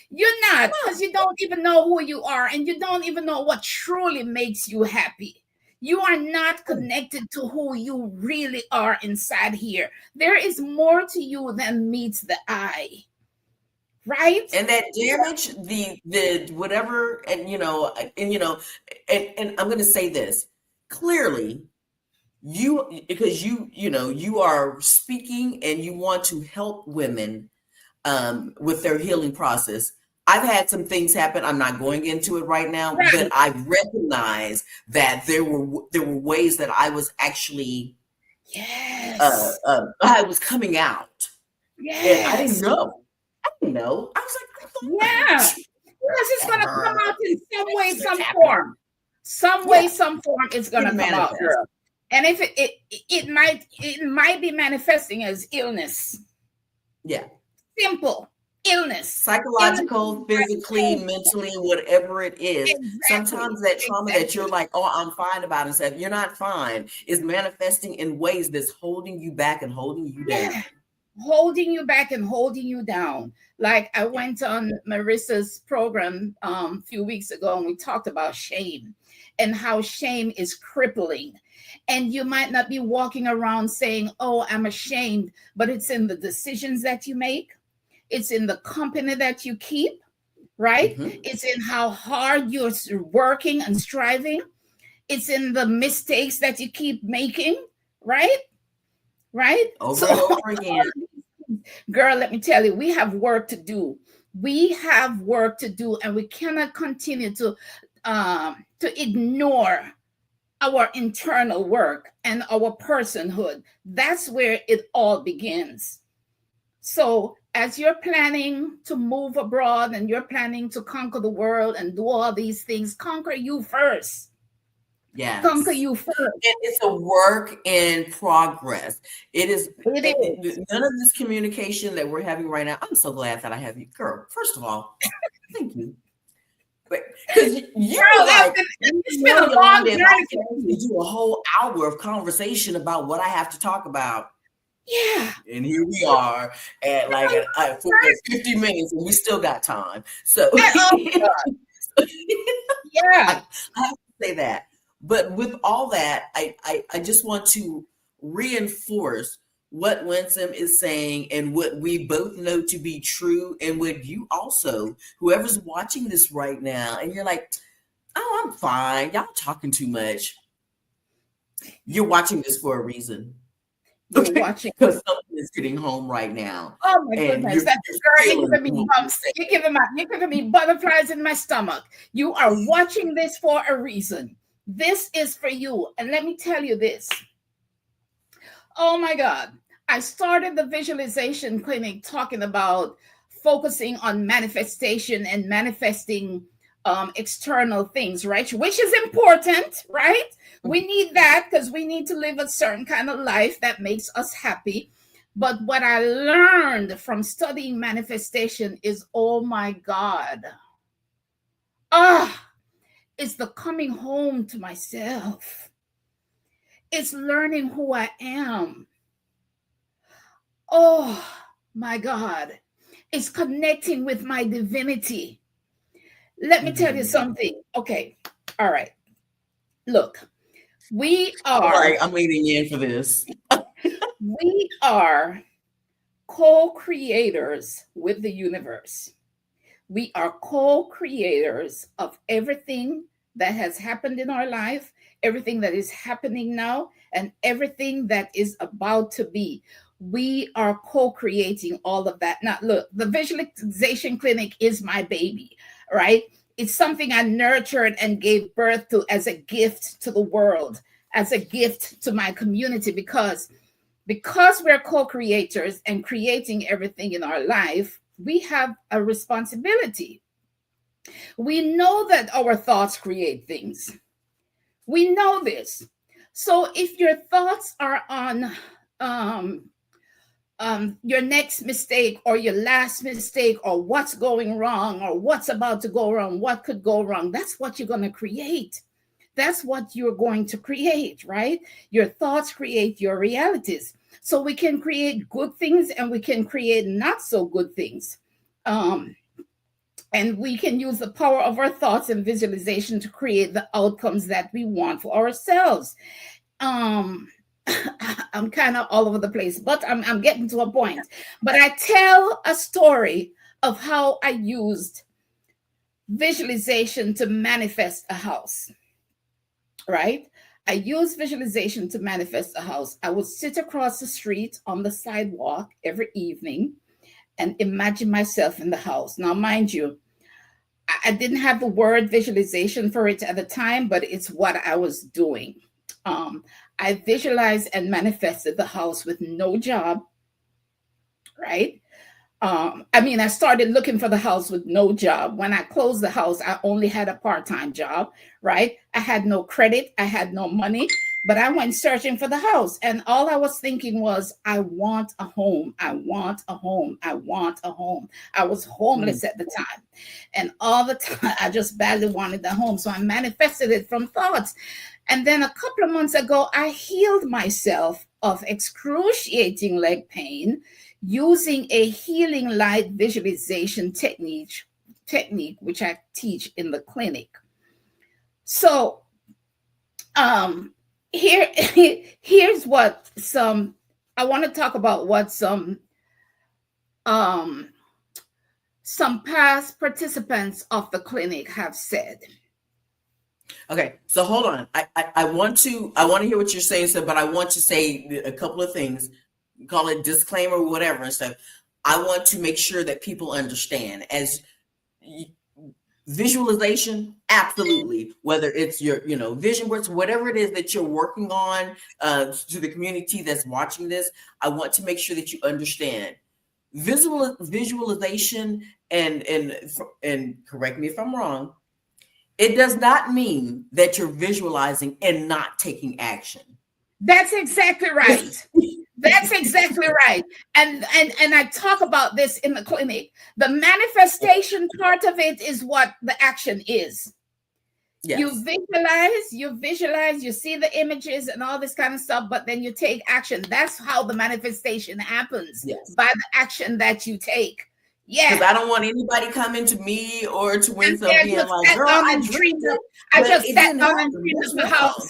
Speaker 2: You're not,
Speaker 1: Come
Speaker 2: because
Speaker 1: on.
Speaker 2: you don't even know who you are, and you don't even know what truly makes you happy. You are not connected to who you really are inside here. There is more to you than meets the eye. right?
Speaker 1: And that damage, the whatever, and I'm going to say this clearly. You are speaking and you want to help women with their healing process. I've had some things happen. I'm not going into it right now, but
Speaker 2: Right.
Speaker 1: I recognize that there were ways that I was actually
Speaker 2: Yes.
Speaker 1: I was coming out, and I didn't
Speaker 2: Yes.
Speaker 1: know. I didn't know. I was like,
Speaker 2: Yeah. Because it's gonna come out in some way,
Speaker 1: what's
Speaker 2: some
Speaker 1: happening?
Speaker 2: form. Some way,
Speaker 1: Yeah,
Speaker 2: some form it's
Speaker 1: it
Speaker 2: gonna come out,
Speaker 1: manifests.
Speaker 2: girl. And if it might be manifesting as illness.
Speaker 1: Yeah.
Speaker 2: Simple. Illness. Illness.
Speaker 1: Psychological, physically, mentally, whatever it is.
Speaker 2: Exactly.
Speaker 1: Sometimes that trauma that you're
Speaker 2: Exactly.
Speaker 1: like, oh, I'm fine about and stuff, you're not fine, is manifesting in ways that's holding you back and holding you down.
Speaker 2: Yeah. Holding you back and holding you down. Like I
Speaker 1: Yeah.
Speaker 2: went on Marissa's program a few weeks ago and we talked about shame and how shame is crippling. And you might not be walking around saying, "Oh, I'm ashamed," but it's in the decisions that you make. It's in the company that you keep, right?
Speaker 1: Hmm.
Speaker 2: It's in how hard you're working and striving. It's in the mistakes that you keep making, right? Right?
Speaker 1: Over and
Speaker 2: So
Speaker 1: over again.
Speaker 2: girl, let me tell you, we have work to do. We have work to do, and we cannot continue to ignore our internal work and our personhood. That's where it all begins. So, as you're planning to move abroad and you're planning to conquer the world and do all these things, conquer you first. Conquer
Speaker 1: Yes.
Speaker 2: you first.
Speaker 1: It's a work in progress. It is
Speaker 2: It is.
Speaker 1: none of this communication that we're having right now. I'm so glad that I have you, girl. First of all, thank you. Because you're
Speaker 2: Girl,
Speaker 1: like
Speaker 2: it's been
Speaker 1: one
Speaker 2: a long
Speaker 1: Yolanda, if I
Speaker 2: journey
Speaker 1: can
Speaker 2: for
Speaker 1: actually
Speaker 2: me.
Speaker 1: do a whole hour of conversation about what I have to talk about.
Speaker 2: Yeah.
Speaker 1: And here we are at like for 50 minutes, and we still got time. So
Speaker 2: Oh, yeah.
Speaker 1: I have to say that. But with all that, I just want to reinforce what Winsome is saying and what we both know to be true, and what you also, whoever's watching this right now, and you're like, oh, I'm fine. Y'all talking too much. You're watching this for a reason.
Speaker 2: You're
Speaker 1: Okay,
Speaker 2: watching.
Speaker 1: because something is getting home right now,
Speaker 2: Oh my
Speaker 1: and
Speaker 2: goodness,
Speaker 1: you're,
Speaker 2: that
Speaker 1: you're
Speaker 2: girl, you're
Speaker 1: feeling
Speaker 2: giving me
Speaker 1: what we're
Speaker 2: bumps.
Speaker 1: saying.
Speaker 2: You're giving me butterflies in my stomach. You are watching this for a reason. This is for you. And let me tell you this. Oh my God. I started the visualization clinic talking about focusing on manifestation and manifesting external things, right? Which is important, right? We need that because we need to live a certain kind of life that makes us happy. But what I learned from studying manifestation is, oh my God, ah, it's the coming home to myself. It's learning who I am. Oh my God. It's connecting with my divinity. Let me tell you
Speaker 1: Mhm.
Speaker 2: something. Okay. All right. Look, we
Speaker 1: All right,
Speaker 2: are
Speaker 1: I'm leaning in for this.
Speaker 2: we are co-creators with the universe. We are co-creators of everything that has happened in our life, everything that is happening now, and everything that is about to be. We are co-creating all of that. Now, look, the visualization clinic is my baby, right? It's something I nurtured and gave birth to as a gift to the world, as a gift to my community, because we're co-creators and creating everything in our life, we have a responsibility. We know that our thoughts create things. We know this. So if your thoughts are on um, your next mistake or your last mistake or what's going wrong or what's about to go wrong, what could go wrong, that's what you're going to create. That's what you're going to create, right? Your thoughts create your realities. So we can create good things and we can create not so good things. Um, and we can use the power of our thoughts and visualization to create the outcomes that we want for ourselves. Um, I'm kind of all over the place, but I'm getting to a point. But I tell a story of how I used visualization to manifest a house, right? I used visualization to manifest a house. I would sit across the street on the sidewalk every evening and imagine myself in the house. Now, mind you, I didn't have the word visualization for it at the time, but it's what I was doing. I visualized and manifested the house with no job, right? I started looking for the house with no job. When I closed the house, I only had a part-time job, right? I had no credit, I had no money, but I went searching for the house. And all I was thinking was, I want a home. I want a home. I want a home. I was homeless at the time. And all the time, I just badly wanted the home. So I manifested it from thoughts. And then a couple of months ago, I healed myself of excruciating leg pain using a healing light visualization technique, which I teach in the clinic. So here's what I want to talk about what some past participants of the clinic have said.
Speaker 1: Okay, so hold on. I want to hear what you're saying, so, but I want to say a couple of things. Call it disclaimer, whatever and stuff. I want to make sure that people understand as visualization, absolutely. Whether it's your, vision boards, whatever it is that you're working on, to the community that's watching this, I want to make sure that you understand visualization and correct me if I'm wrong. It does not mean that you're visualizing and not taking action.
Speaker 2: That's exactly right. That's exactly right. And I talk about this in the clinic. The manifestation part of it is what the action is. Yes. You visualize, you see the images and all this kind of stuff, but then you take action. That's how the manifestation happens. Yes. By the action that you take. Yeah.
Speaker 1: Because I don't want anybody coming to me or to Winsome being like, girl, I dreamed it.
Speaker 2: I just sat down and dreamed of the house.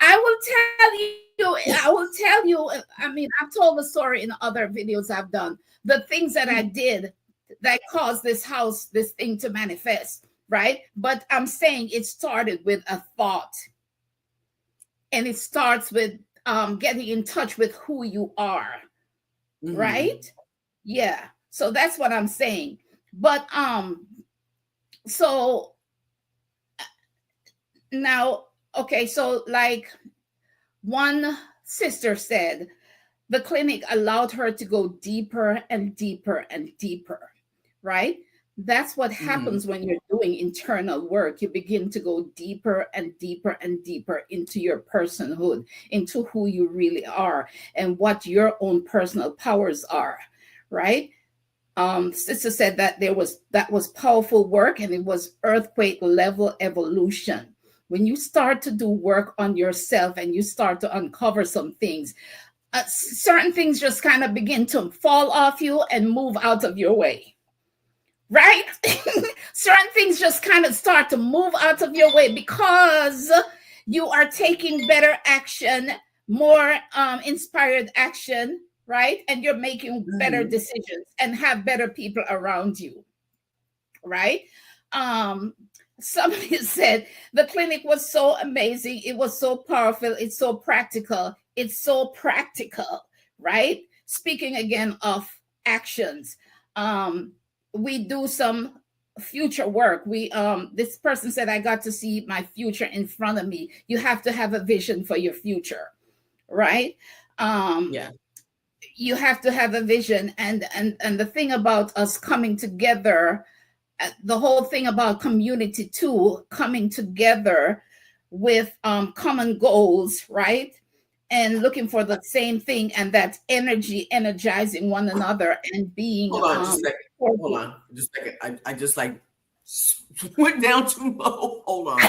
Speaker 2: I will tell you, I've told the story in other videos I've done, the things that I did that caused this thing to manifest, right? But I'm saying it started with a thought. And it starts with getting in touch with who you are, right? Yeah. So that's what I'm saying. But so now, okay, so like one sister said, the clinic allowed her to go deeper and deeper and deeper, right? That's what happens when you're doing internal work. You begin to go deeper and deeper and deeper into your personhood, into who you really are and what your own personal powers are, right? Sister said that that was powerful work and it was earthquake level evolution. When you start to do work on yourself and you start to uncover some things, certain things just kind of begin to fall off you and move out of your way, right? Certain things just kind of start to move out of your way because you are taking better action, more inspired action, right? And you're making better decisions and have better people around you, right? Somebody said the clinic was so amazing. It was so powerful. It's so practical. It's so practical, right? Speaking again of actions, we do some future work. This person said, I got to see my future in front of me. You have to have a vision for your future, right? Yeah. You have to have a vision. And the thing about us coming together, the whole thing about community too, coming together with common goals, right? And looking for the same thing, and that energy energizing one another and being.
Speaker 1: Hold on just a second. I just like went down too low. Hold on.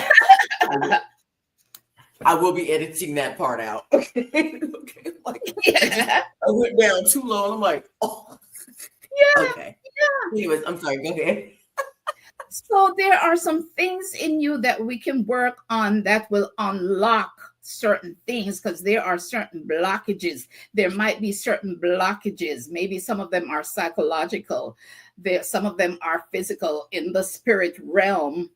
Speaker 1: I will be editing that part out. Okay. Like, I went down too low. And I'm like, oh. Yeah. Okay. Yeah. Anyways, I'm sorry. Go ahead.
Speaker 2: So there are some things in you that we can work on that will unlock certain things, because there are certain blockages. There might be certain blockages. Maybe some of them are psychological. Some of them are physical in the spirit realm,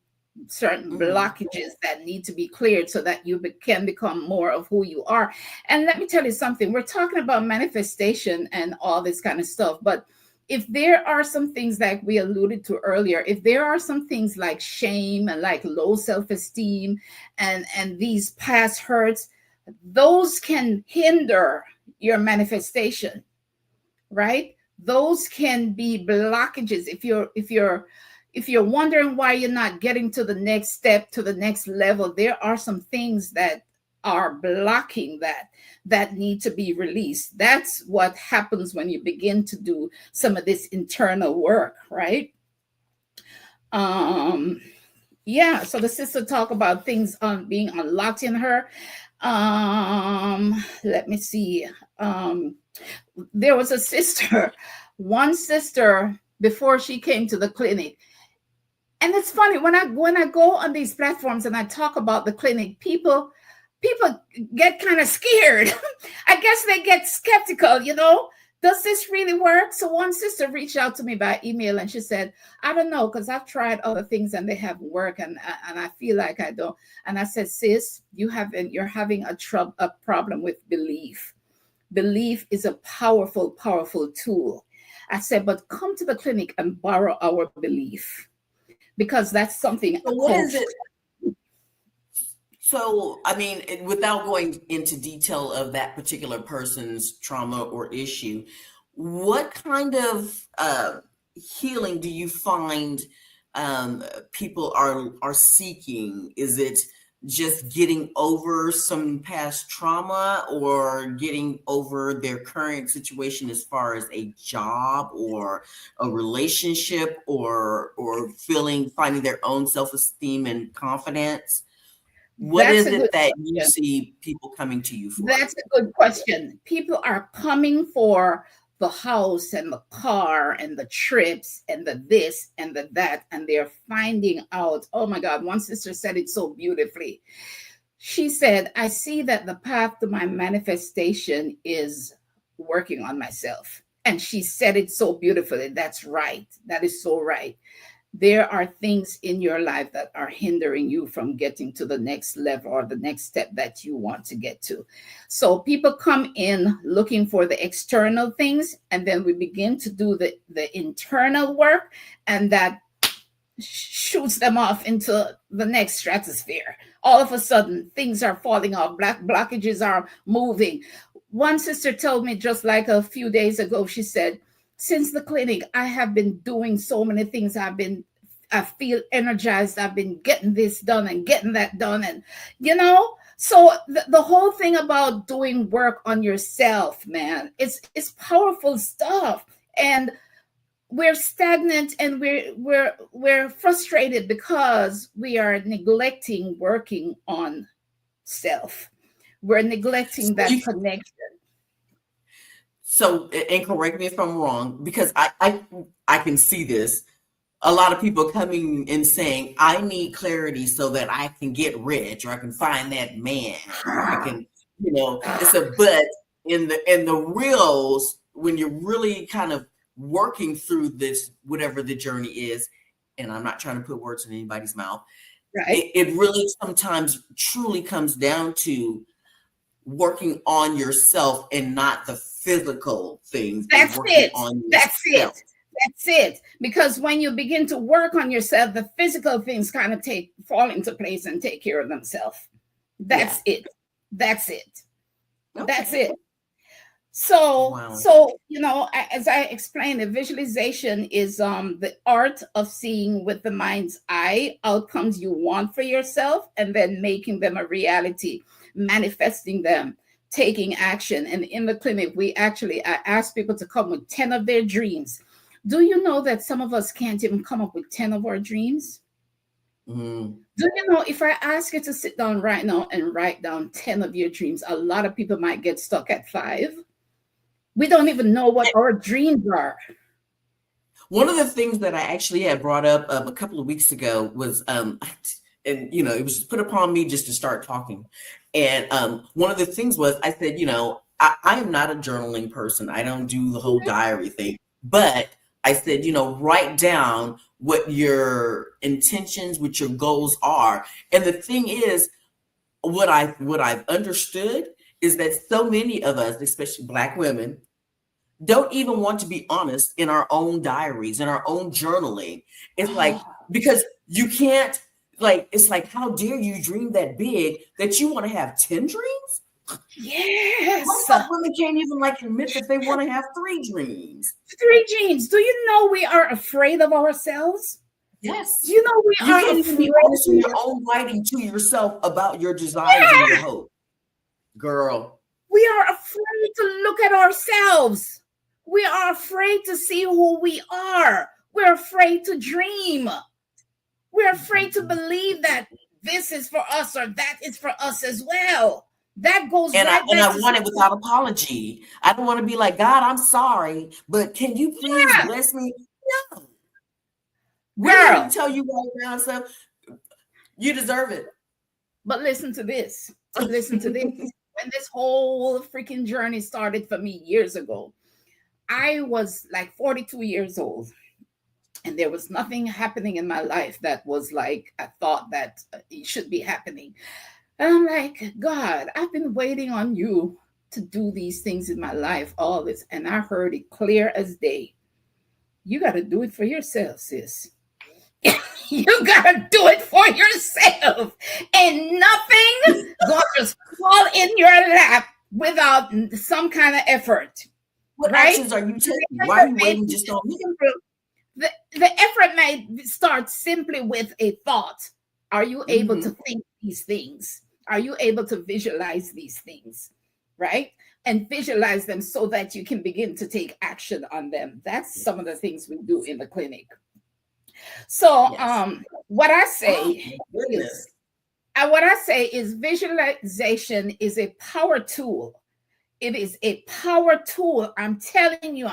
Speaker 2: certain blockages that need to be cleared so that you can become more of who you are. And let me tell you something, we're talking about manifestation and all this kind of stuff, but if there are some things like we alluded to earlier, if there are some things like shame and like low self-esteem and these past hurts, those can hinder your manifestation, right? Those can be blockages. If you're wondering why you're not getting to the next step, to the next level, there are some things that are blocking that need to be released. That's what happens when you begin to do some of this internal work, right? Yeah, so the sister talk about things being unlocked in her. Let me see. There was a sister, one sister before she came to the clinic. And it's funny when I go on these platforms and I talk about the clinic, people get kind of scared. I guess they get skeptical, does this really work? So one sister reached out to me by email and she said, I don't know, because I've tried other things and they haven't worked, and I feel like I don't. And I said, sis, you're having a problem with belief. Belief is a powerful, powerful tool. I said, but come to the clinic and borrow our belief, because that's something.
Speaker 1: So what is it? So, I mean, without going into detail of that particular person's trauma or issue, what kind of healing do you find people are seeking? Is it just getting over some past trauma, or getting over their current situation as far as a job or a relationship, or finding their own self-esteem and confidence? What is it that you see people coming to you for?
Speaker 2: That's a good question. People are coming for the house and the car and the trips and the this and the that, and they're finding out, oh my God, one sister said it so beautifully. She said, I see that the path to my manifestation is working on myself. And she said it so beautifully. That's right. That is so right. There are things in your life that are hindering you from getting to the next level or the next step that you want to get to. So people come in looking for the external things, and then we begin to do the internal work, and that shoots them off into the next stratosphere. All of a sudden, things are falling off. Blockages are moving. One sister told me just like a few days ago, she said, since the clinic, I have been doing so many things. I feel energized. I've been getting this done and getting that done. And, so the whole thing about doing work on yourself, man, it's powerful stuff. And we're stagnant and we're frustrated because we are neglecting working on self. We're neglecting that connection.
Speaker 1: So, and correct me if I'm wrong, because I can see this. A lot of people coming and saying, I need clarity so that I can get rich, or I can find that man, or I can, but in the reals, when you're really kind of working through this, whatever the journey is, and I'm not trying to put words in anybody's mouth,
Speaker 2: right?
Speaker 1: It really sometimes truly comes down to working on yourself and not the physical things.
Speaker 2: That's it. That's it. Because when you begin to work on yourself, the physical things kind of fall into place and take care of themselves. That's it. Okay. That's it. So, wow. As I explained, the visualization is the art of seeing with the mind's eye outcomes you want for yourself, and then making them a reality, manifesting them, taking action. And in the clinic, I ask people to come with 10 of their dreams. Do you know that some of us can't even come up with 10 of our dreams? Mm. Do you know, if I ask you to sit down right now and write down 10 of your dreams, a lot of people might get stuck at 5. We don't even know what our dreams are.
Speaker 1: One of the things that I actually had brought up a couple of weeks ago was, and it was put upon me just to start talking. And one of the things was I said, I am not a journaling person. I don't do the whole diary thing. But I said, write down what your intentions, what your goals are. And the thing is, what I've understood is that so many of us, especially Black women, don't even want to be honest in our own diaries, in our own journaling. It's like, because you can't, like, it's like, how dare you dream that big that you want to have 10 dreams?
Speaker 2: Yes.
Speaker 1: Most women can't even like admit that they want to have 3 dreams.
Speaker 2: 3 dreams. Do you know we are afraid of ourselves?
Speaker 1: Yes.
Speaker 2: Do you know we
Speaker 1: You
Speaker 2: are
Speaker 1: can't even be honest in
Speaker 2: afraid?
Speaker 1: your own writing to yourself about your desires and your hope. Girl.
Speaker 2: We are afraid to look at ourselves. We are afraid to see who we are. We're afraid to dream. We're afraid to believe that this is for us or that is for us as well. That goes
Speaker 1: And
Speaker 2: right
Speaker 1: I
Speaker 2: back to
Speaker 1: want it without apology. I don't want to be like, God, I'm sorry, but can you please bless me? No. We're here to tell you right now, so you deserve it.
Speaker 2: But listen to this. Listen to this. When this whole freaking journey started for me years ago, I was like 42 years old. And there was nothing happening in my life that was like I thought that it should be happening. And I'm like, God, I've been waiting on you to do these things in my life, all this. And I heard it clear as day. You got to do it for yourself, sis. You got to do it for yourself. And nothing going to just fall in your lap without some kind of effort.
Speaker 1: What actions are you taking? Why are you waiting just on me?
Speaker 2: The effort may start simply with a thought. Are you able to think these things? Are you able to visualize these things? Right? And visualize them so that you can begin to take action on them. That's some of the things we do in the clinic. So what I say is visualization is a power tool. It is a power tool. I'm telling you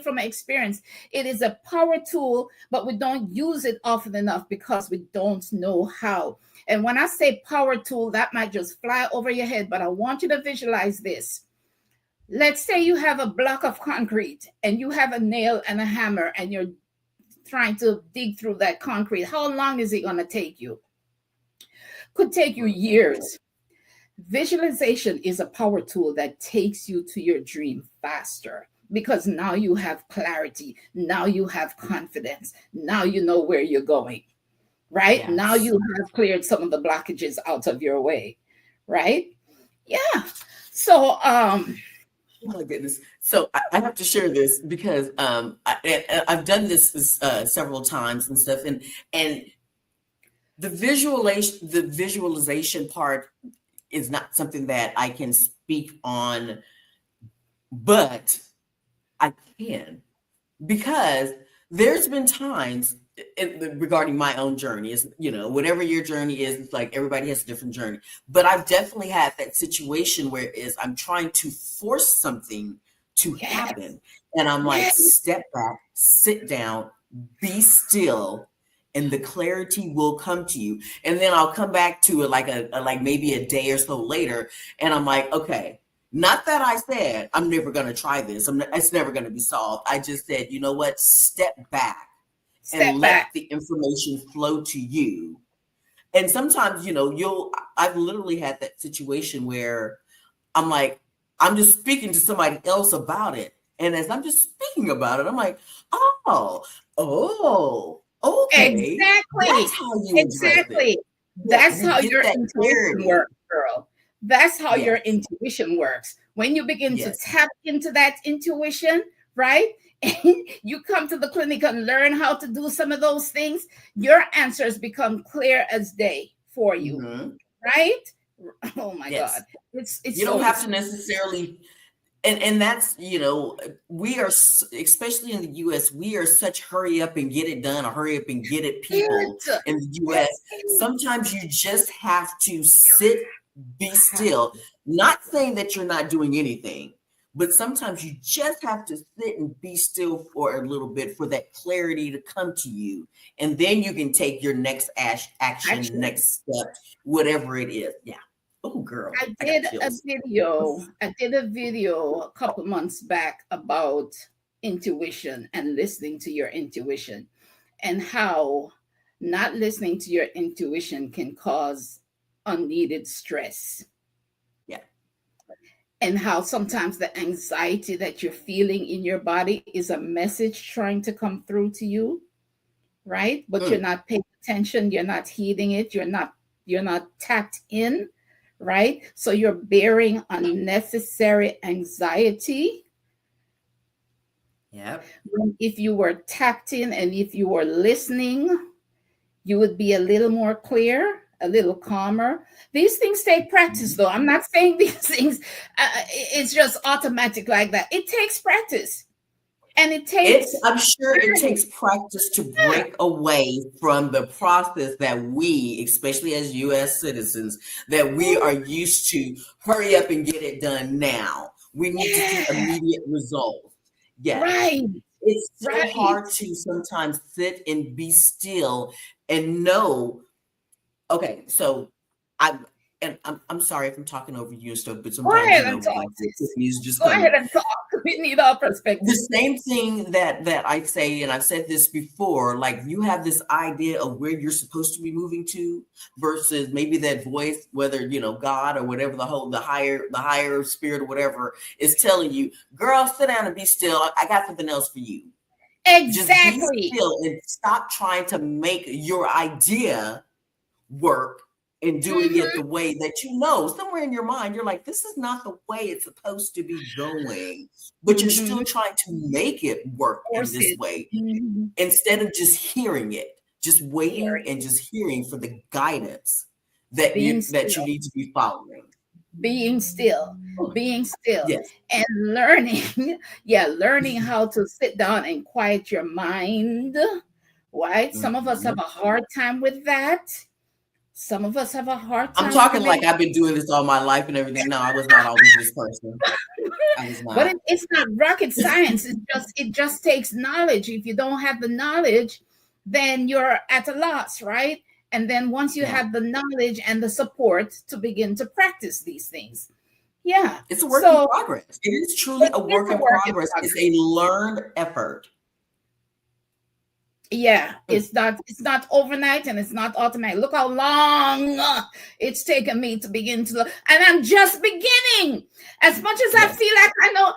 Speaker 2: from my experience, it is a power tool, but we don't use it often enough because we don't know how. And when I say power tool, that might just fly over your head, but I want you to visualize this. Let's say you have a block of concrete and you have a nail and a hammer and you're trying to dig through that concrete. How long is it going to take you? Could take you years. Visualization is a power tool that takes you to your dream faster because now you have clarity. Now you have confidence. Now you know where you're going, right? Yes. Now you have cleared some of the blockages out of your way, right? Yeah. So, oh
Speaker 1: my goodness. So I have to share this because I've done this several times and stuff, and the visualization part is not something that I can speak on, but I can, because there's been times regarding my own journey, is, whatever your journey is, it's like everybody has a different journey. But I've definitely had that situation where I'm trying to force something to happen. And I'm like, step back, sit down, be still, and the clarity will come to you. And then I'll come back to it like maybe a day or so later. And I'm like, okay, not that I said, I'm never going to try this. It's never going to be solved. I just said, you know what? Step back and let the information flow to you. And sometimes, I've literally had that situation where I'm like, I'm just speaking to somebody else about it. And as I'm just speaking about it, I'm like, okay.
Speaker 2: Exactly.
Speaker 1: That's how you
Speaker 2: exactly. That's how your intuition works, girl. That's how your intuition works. When you begin to tap into that intuition, right? And you come to the clinic and learn how to do some of those things, your answers become clear as day for you, right? Oh my God. It's
Speaker 1: you don't have to necessarily. And that's, we are, especially in the U.S., we are such hurry up and get it done or hurry up and get it people in the U.S. Sometimes you just have to sit, be still, not saying that you're not doing anything, but sometimes you just have to sit and be still for a little bit for that clarity to come to you. And then you can take your next action. Next step, whatever it is. Yeah. Oh, girl,
Speaker 2: I
Speaker 1: I got
Speaker 2: did a
Speaker 1: chills.
Speaker 2: video. I did a video a couple months back about intuition and listening to your intuition, and how not listening to your intuition can cause unneeded stress,
Speaker 1: Yeah.
Speaker 2: and how sometimes the anxiety that you're feeling in your body is a message trying to come through to you, right? But you're
Speaker 1: Mm,
Speaker 2: not paying attention, you're not heeding it, you're not tapped in, right? So you're bearing unnecessary anxiety.
Speaker 1: yep.
Speaker 2: When if you were tapped in and if you were listening, you would be a little more clear, a little calmer. These things take practice,
Speaker 1: Mhm.
Speaker 2: though. I'm not saying these things, it's just automatic like that. It takes practice, and it takes
Speaker 1: I'm sure it
Speaker 2: learning.
Speaker 1: takes practice to
Speaker 2: Yeah.
Speaker 1: break away from the process that we, especially as US citizens, that we are used to hurry up and get it done now. We need to see
Speaker 2: Yeah.
Speaker 1: immediate results. Yes.
Speaker 2: Right.
Speaker 1: It's so
Speaker 2: Right.
Speaker 1: hard to sometimes sit and be still and know. Okay, so I'm I'm sorry if I'm talking over you and stuff, but
Speaker 2: Go
Speaker 1: sometimes
Speaker 2: ahead and talk,
Speaker 1: like the
Speaker 2: sis.
Speaker 1: epiphanies just
Speaker 2: Go ahead
Speaker 1: come.
Speaker 2: and talk. We need our
Speaker 1: The
Speaker 2: perspective.
Speaker 1: same thing that I say, and I've said this before, like you have this idea of where you're supposed to be moving to versus maybe that voice, whether God or whatever the higher spirit or whatever is telling you, girl, sit down and be still. I got something else for you. Just be
Speaker 2: Exactly.
Speaker 1: still and stop trying to make your idea work and doing it
Speaker 2: Mm-hmm.
Speaker 1: the way that somewhere in your mind you're like, this is not the way it's supposed to be going, but you're
Speaker 2: Mm-hmm.
Speaker 1: still trying to make it work in
Speaker 2: Force
Speaker 1: this
Speaker 2: it.
Speaker 1: way
Speaker 2: Mm-hmm.
Speaker 1: instead of just hearing it, just waiting
Speaker 2: Hearing
Speaker 1: and
Speaker 2: it.
Speaker 1: just hearing for the guidance that
Speaker 2: Being
Speaker 1: you
Speaker 2: still.
Speaker 1: need to be following.
Speaker 2: Being still.
Speaker 1: Oh,
Speaker 2: Being still.
Speaker 1: yes.
Speaker 2: And learning, yeah, learning how to sit down and quiet your mind. Right? Some of us have
Speaker 1: Mhm.
Speaker 2: a hard time with that. Some of us have a hard
Speaker 1: I'm
Speaker 2: time
Speaker 1: talking
Speaker 2: with it.
Speaker 1: like I've been doing this all my life and everything. No, I was not always this person. I was
Speaker 2: But
Speaker 1: not.
Speaker 2: it's not rocket science. It just takes knowledge. If you don't have the knowledge, then you're at a loss, right? And then once you
Speaker 1: Yeah.
Speaker 2: have the knowledge and the support to begin to practice these things. Yeah.
Speaker 1: It's a work in
Speaker 2: So
Speaker 1: progress. It is truly a
Speaker 2: it's
Speaker 1: work
Speaker 2: a
Speaker 1: in
Speaker 2: work in
Speaker 1: progress. It's
Speaker 2: progress.
Speaker 1: a learned effort.
Speaker 2: Yeah,
Speaker 1: Mm,
Speaker 2: it's not overnight and it's not automatic. Look how long it's taken me to begin to look, and I'm just beginning. As much as I
Speaker 1: yes.
Speaker 2: feel like I know,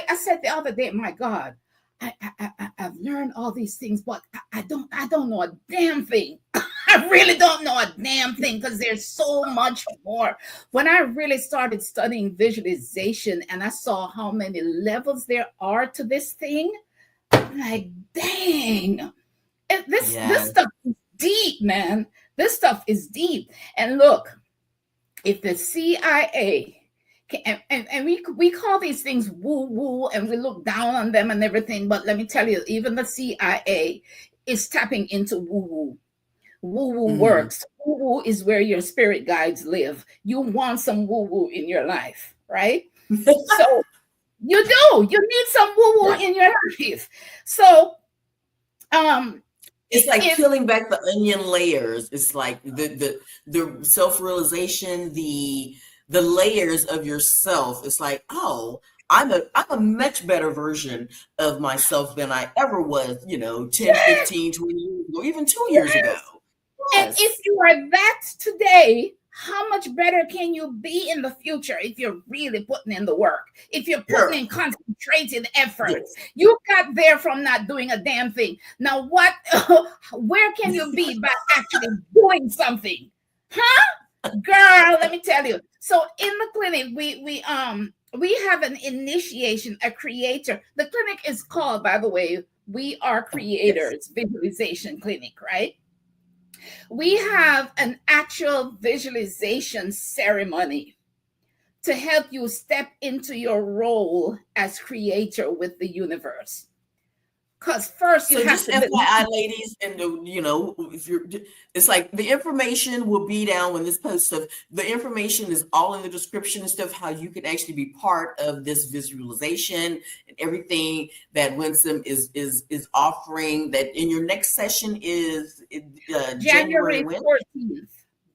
Speaker 2: I said the other day, my God, I've learned all these things, but I don't know a damn thing. I really don't know a damn thing because there's so much more. When I really started studying visualization and I saw how many levels there are to this thing, I'm like, dang, this
Speaker 1: Yes.
Speaker 2: stuff is deep, man. This stuff is deep. And look, if the CIA and we call these things woo woo and we look down on them and everything, but let me tell you, even the CIA is tapping into woo woo. Woo woo
Speaker 1: Mhm.
Speaker 2: works. Woo woo is where your spirit guides live. You want some woo woo in your life, right? So you do. You need some woo woo
Speaker 1: Yeah.
Speaker 2: in your life. So um
Speaker 1: It's like
Speaker 2: if
Speaker 1: peeling back the onion layers. It's like the self-realization, the layers of yourself. It's like, oh, I'm a much better version of myself than I ever was, 10, 15, 20 years ago, even 2 years ago.
Speaker 2: Yes. And if
Speaker 1: Yes.
Speaker 2: you are that today, how much better can you be in the future if you're really putting in the work? If you're putting in
Speaker 1: Girl.
Speaker 2: concentrated effort,
Speaker 1: Yes.
Speaker 2: you got there from not doing a damn thing. Now, what? Where can you be by actually doing something? Huh, girl? Let me tell you. So in the clinic, we have an initiation, a creator. The clinic is called, by the way, We Are
Speaker 1: Oh, yes.
Speaker 2: Creators Visualization Clinic, right? We have an actual visualization ceremony to help you step into your role as creator with the universe. Because first you
Speaker 1: So
Speaker 2: have
Speaker 1: just
Speaker 2: to believe.
Speaker 1: FYI, ladies, and if you're, it's like the information will be down when this post stuff. The information is all in the description and stuff. How you can actually be part of this visualization and everything that Winsome is offering. That in your next session is January
Speaker 2: January
Speaker 1: when?
Speaker 2: 14th.
Speaker 1: Okay,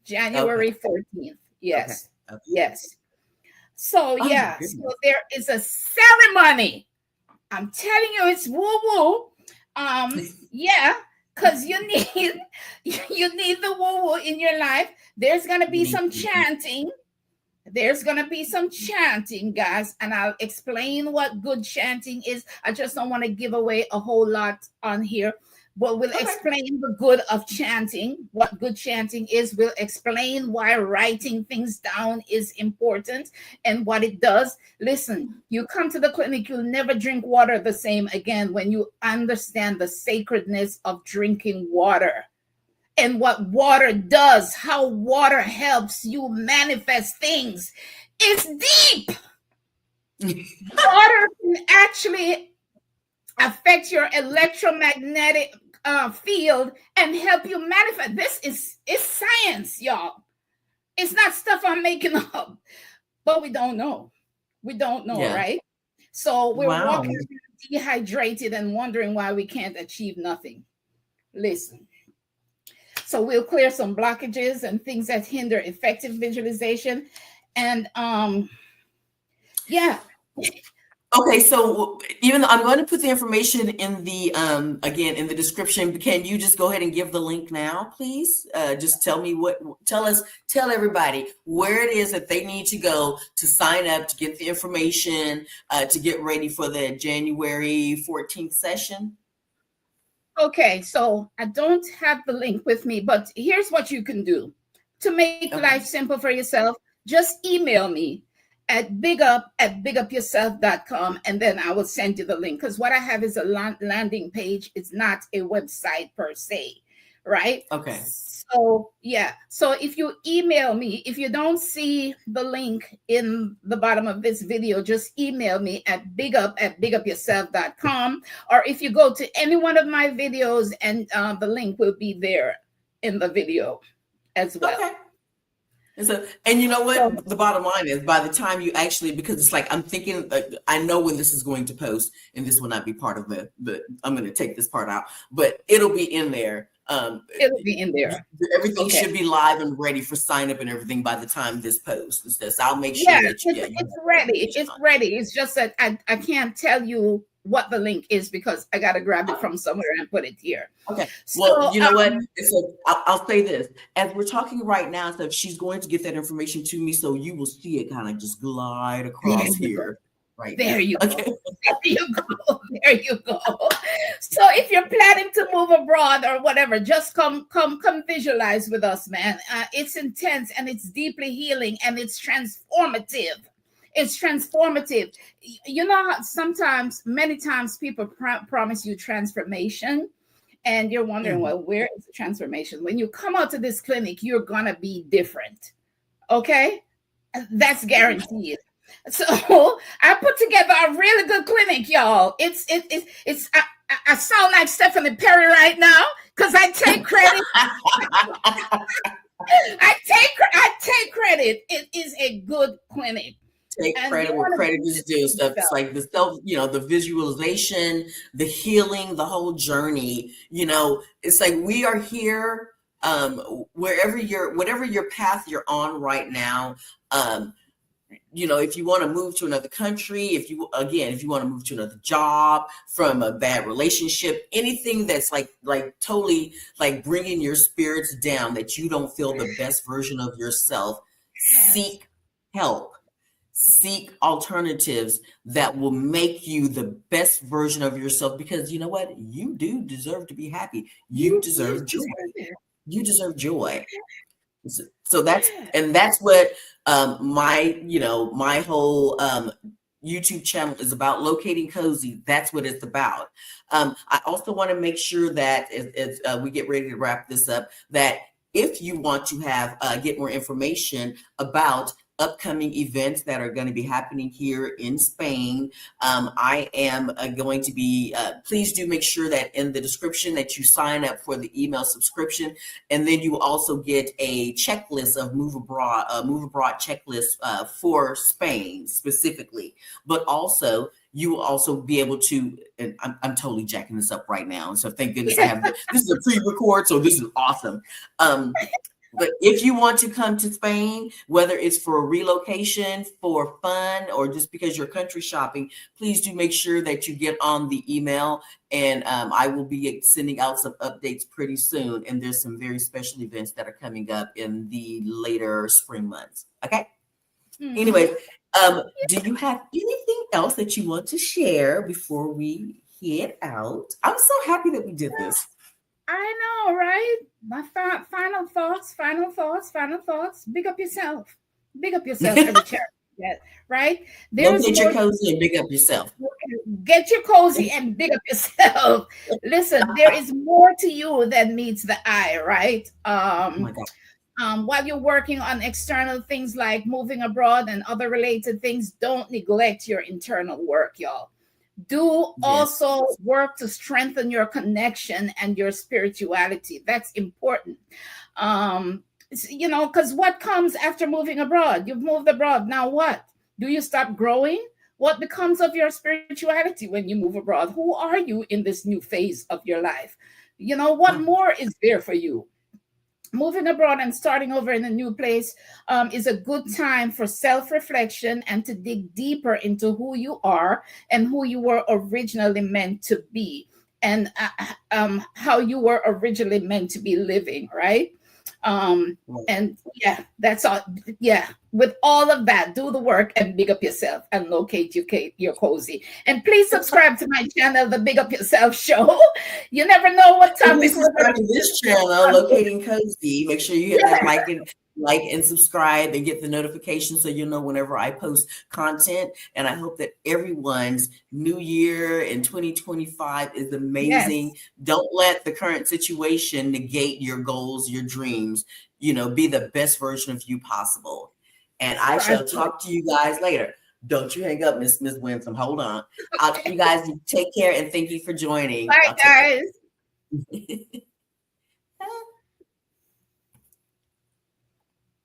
Speaker 2: January 14th.
Speaker 1: okay.
Speaker 2: Yes.
Speaker 1: Okay.
Speaker 2: Yes. So
Speaker 1: Oh my
Speaker 2: yeah, so
Speaker 1: goodness.
Speaker 2: there is a ceremony. I'm telling you, it's woo woo. Yeah, because you need you need the woo woo in your life. There's gonna be some chanting. There's going to be some chanting, guys, and I'll explain what good chanting is. I just don't want to give away a whole lot on here, but we'll
Speaker 1: Okay.
Speaker 2: explain the good of chanting, what good chanting is. We'll explain why writing things down is important and what it does. Listen, you come to the clinic, you'll never drink water the same again when you understand the sacredness of drinking water and what water does, how water helps you manifest things. It's deep. Water can actually affect your electromagnetic field and help you manifest. It's science, y'all. It's not stuff I'm making up, but we don't know. We don't know,
Speaker 1: Yeah.
Speaker 2: right? So we're
Speaker 1: Wow.
Speaker 2: walking dehydrated and wondering why we can't achieve nothing. Listen. So we'll clear some blockages and things that hinder effective visualization. And yeah.
Speaker 1: Okay, so even though I'm going to put the information in the again in the description, can you just go ahead and give the link now, please? Just tell me tell everybody where it is that they need to go to sign up to get the information to get ready for the January 14th session.
Speaker 2: Okay, so I don't have the link with me, but here's what you can do to make life simple for yourself. Just email me at bigupyourself.com, and then I will send you the link, because what I have is a landing page. It's not a website per se, right?
Speaker 1: Okay.
Speaker 2: So yeah, so if you email me, if you don't see the link in the bottom of this video, just email me at bigupyourself.com, or if you go to any one of my videos, and the link will be there in the video as well.
Speaker 1: Okay. And you know what? The bottom line is, by the time you actually, because it's like, I'm thinking, I know when this is going to post, and this will not be part of the I'm going to take this part out, but it'll be in there.
Speaker 2: It'll be in there.
Speaker 1: Everything should be live and ready for sign up and everything by the time this posts. I'll make sure that
Speaker 2: it's ready. It's ready. It's just that I can't tell you what the link is because I got to grab it from somewhere and put it here.
Speaker 1: Okay. Well, you know what? So I'll say this. As we're talking right now, so she's going to get that information to me, so you will see it kind of just glide across here. Right
Speaker 2: there you go. There you go. There you go. So if you're planning to move abroad or whatever, just come visualize with us, man. It's intense and it's deeply healing and it's transformative. It's transformative. You know, many times people promise you transformation, and you're wondering, well, where is the transformation? When you come out to this clinic, you're gonna be different. Okay, that's guaranteed. So I put together a really good clinic, y'all. I sound like Stephanie Perry right now because I take credit. I take credit. It is a good clinic.
Speaker 1: Take credit where credit is due. Stuff. It's like the self, the visualization, the healing, the whole journey. It's like we are here. Whatever your path you're on right now. If you want to move to another country, if you want to move to another job, from a bad relationship, anything that's like totally like bringing your spirits down, that you don't feel the best version of yourself, seek help. Seek alternatives that will make you the best version of yourself, because you know what? You do deserve to be happy. You deserve joy. You deserve joy. So that's what my whole YouTube channel is about, Locating Cozy. That's what it's about. I also want to make sure that as we get ready to wrap this up, that if you want to get more information about upcoming events that are going to be happening here in Spain, I am going to be, please do make sure that in the description that you sign up for the email subscription, and then you will also get a checklist of move abroad checklist for Spain specifically, but also you will also be able to, and I'm totally jacking this up right now, so thank goodness I have this is a pre-record, so this is awesome. But if you want to come to Spain, whether it's for a relocation, for fun, or just because you're country shopping, please do make sure that you get on the email. And I will be sending out some updates pretty soon. And there's some very special events that are coming up in the later spring months. Okay.
Speaker 2: Mhm.
Speaker 1: Anyway, do you have anything else that you want to share before we head out? I'm so happy that we did this.
Speaker 2: I know, right? My final thoughts, final thoughts, final thoughts. Big up yourself. Big up yourself every chance you get, right? There
Speaker 1: Go
Speaker 2: is
Speaker 1: get your
Speaker 2: more to
Speaker 1: cozy and big up yourself.
Speaker 2: get your cozy and big up yourself. Listen, there is more to you than meets the eye, right?
Speaker 1: Oh my God.
Speaker 2: While you're working on external things like moving abroad and other related things, don't neglect your internal work, y'all. Do
Speaker 1: Yes.
Speaker 2: also work to strengthen your connection and your spirituality. That's important. Because what comes after moving abroad? You've moved abroad. Now what? Do you stop growing? What becomes of your spirituality when you move abroad? Who are you in this new phase of your life? What
Speaker 1: Oh,
Speaker 2: more is there for you? Moving abroad and starting over in a new place is a good time for self-reflection and to dig deeper into who you are and who you were originally meant to be, and how you were originally meant to be living, right? um
Speaker 1: right.
Speaker 2: and yeah, that's all. Yeah, with all of that, do the work and big up yourself and locate your cozy. And please subscribe to my channel, the Big Up Yourself Show. You never know what
Speaker 1: And
Speaker 2: topic
Speaker 1: please
Speaker 2: we're going
Speaker 1: subscribe
Speaker 2: to
Speaker 1: to this
Speaker 2: discuss
Speaker 1: channel,
Speaker 2: on.
Speaker 1: Locating Cozy. Make sure you hit that like and subscribe and get the notification so you'll know whenever I post content. And I hope that everyone's new year in 2025 is
Speaker 2: Yes,
Speaker 1: amazing. Don't let the current situation negate your goals, your dreams. Be the best version of you possible. And I
Speaker 2: strive
Speaker 1: shall
Speaker 2: for it.
Speaker 1: talk to you guys later. Don't you hang up, Miss Winsome. Hold on. You guys take care and thank you for joining.
Speaker 2: Bye,
Speaker 1: I'll take care.
Speaker 2: guys.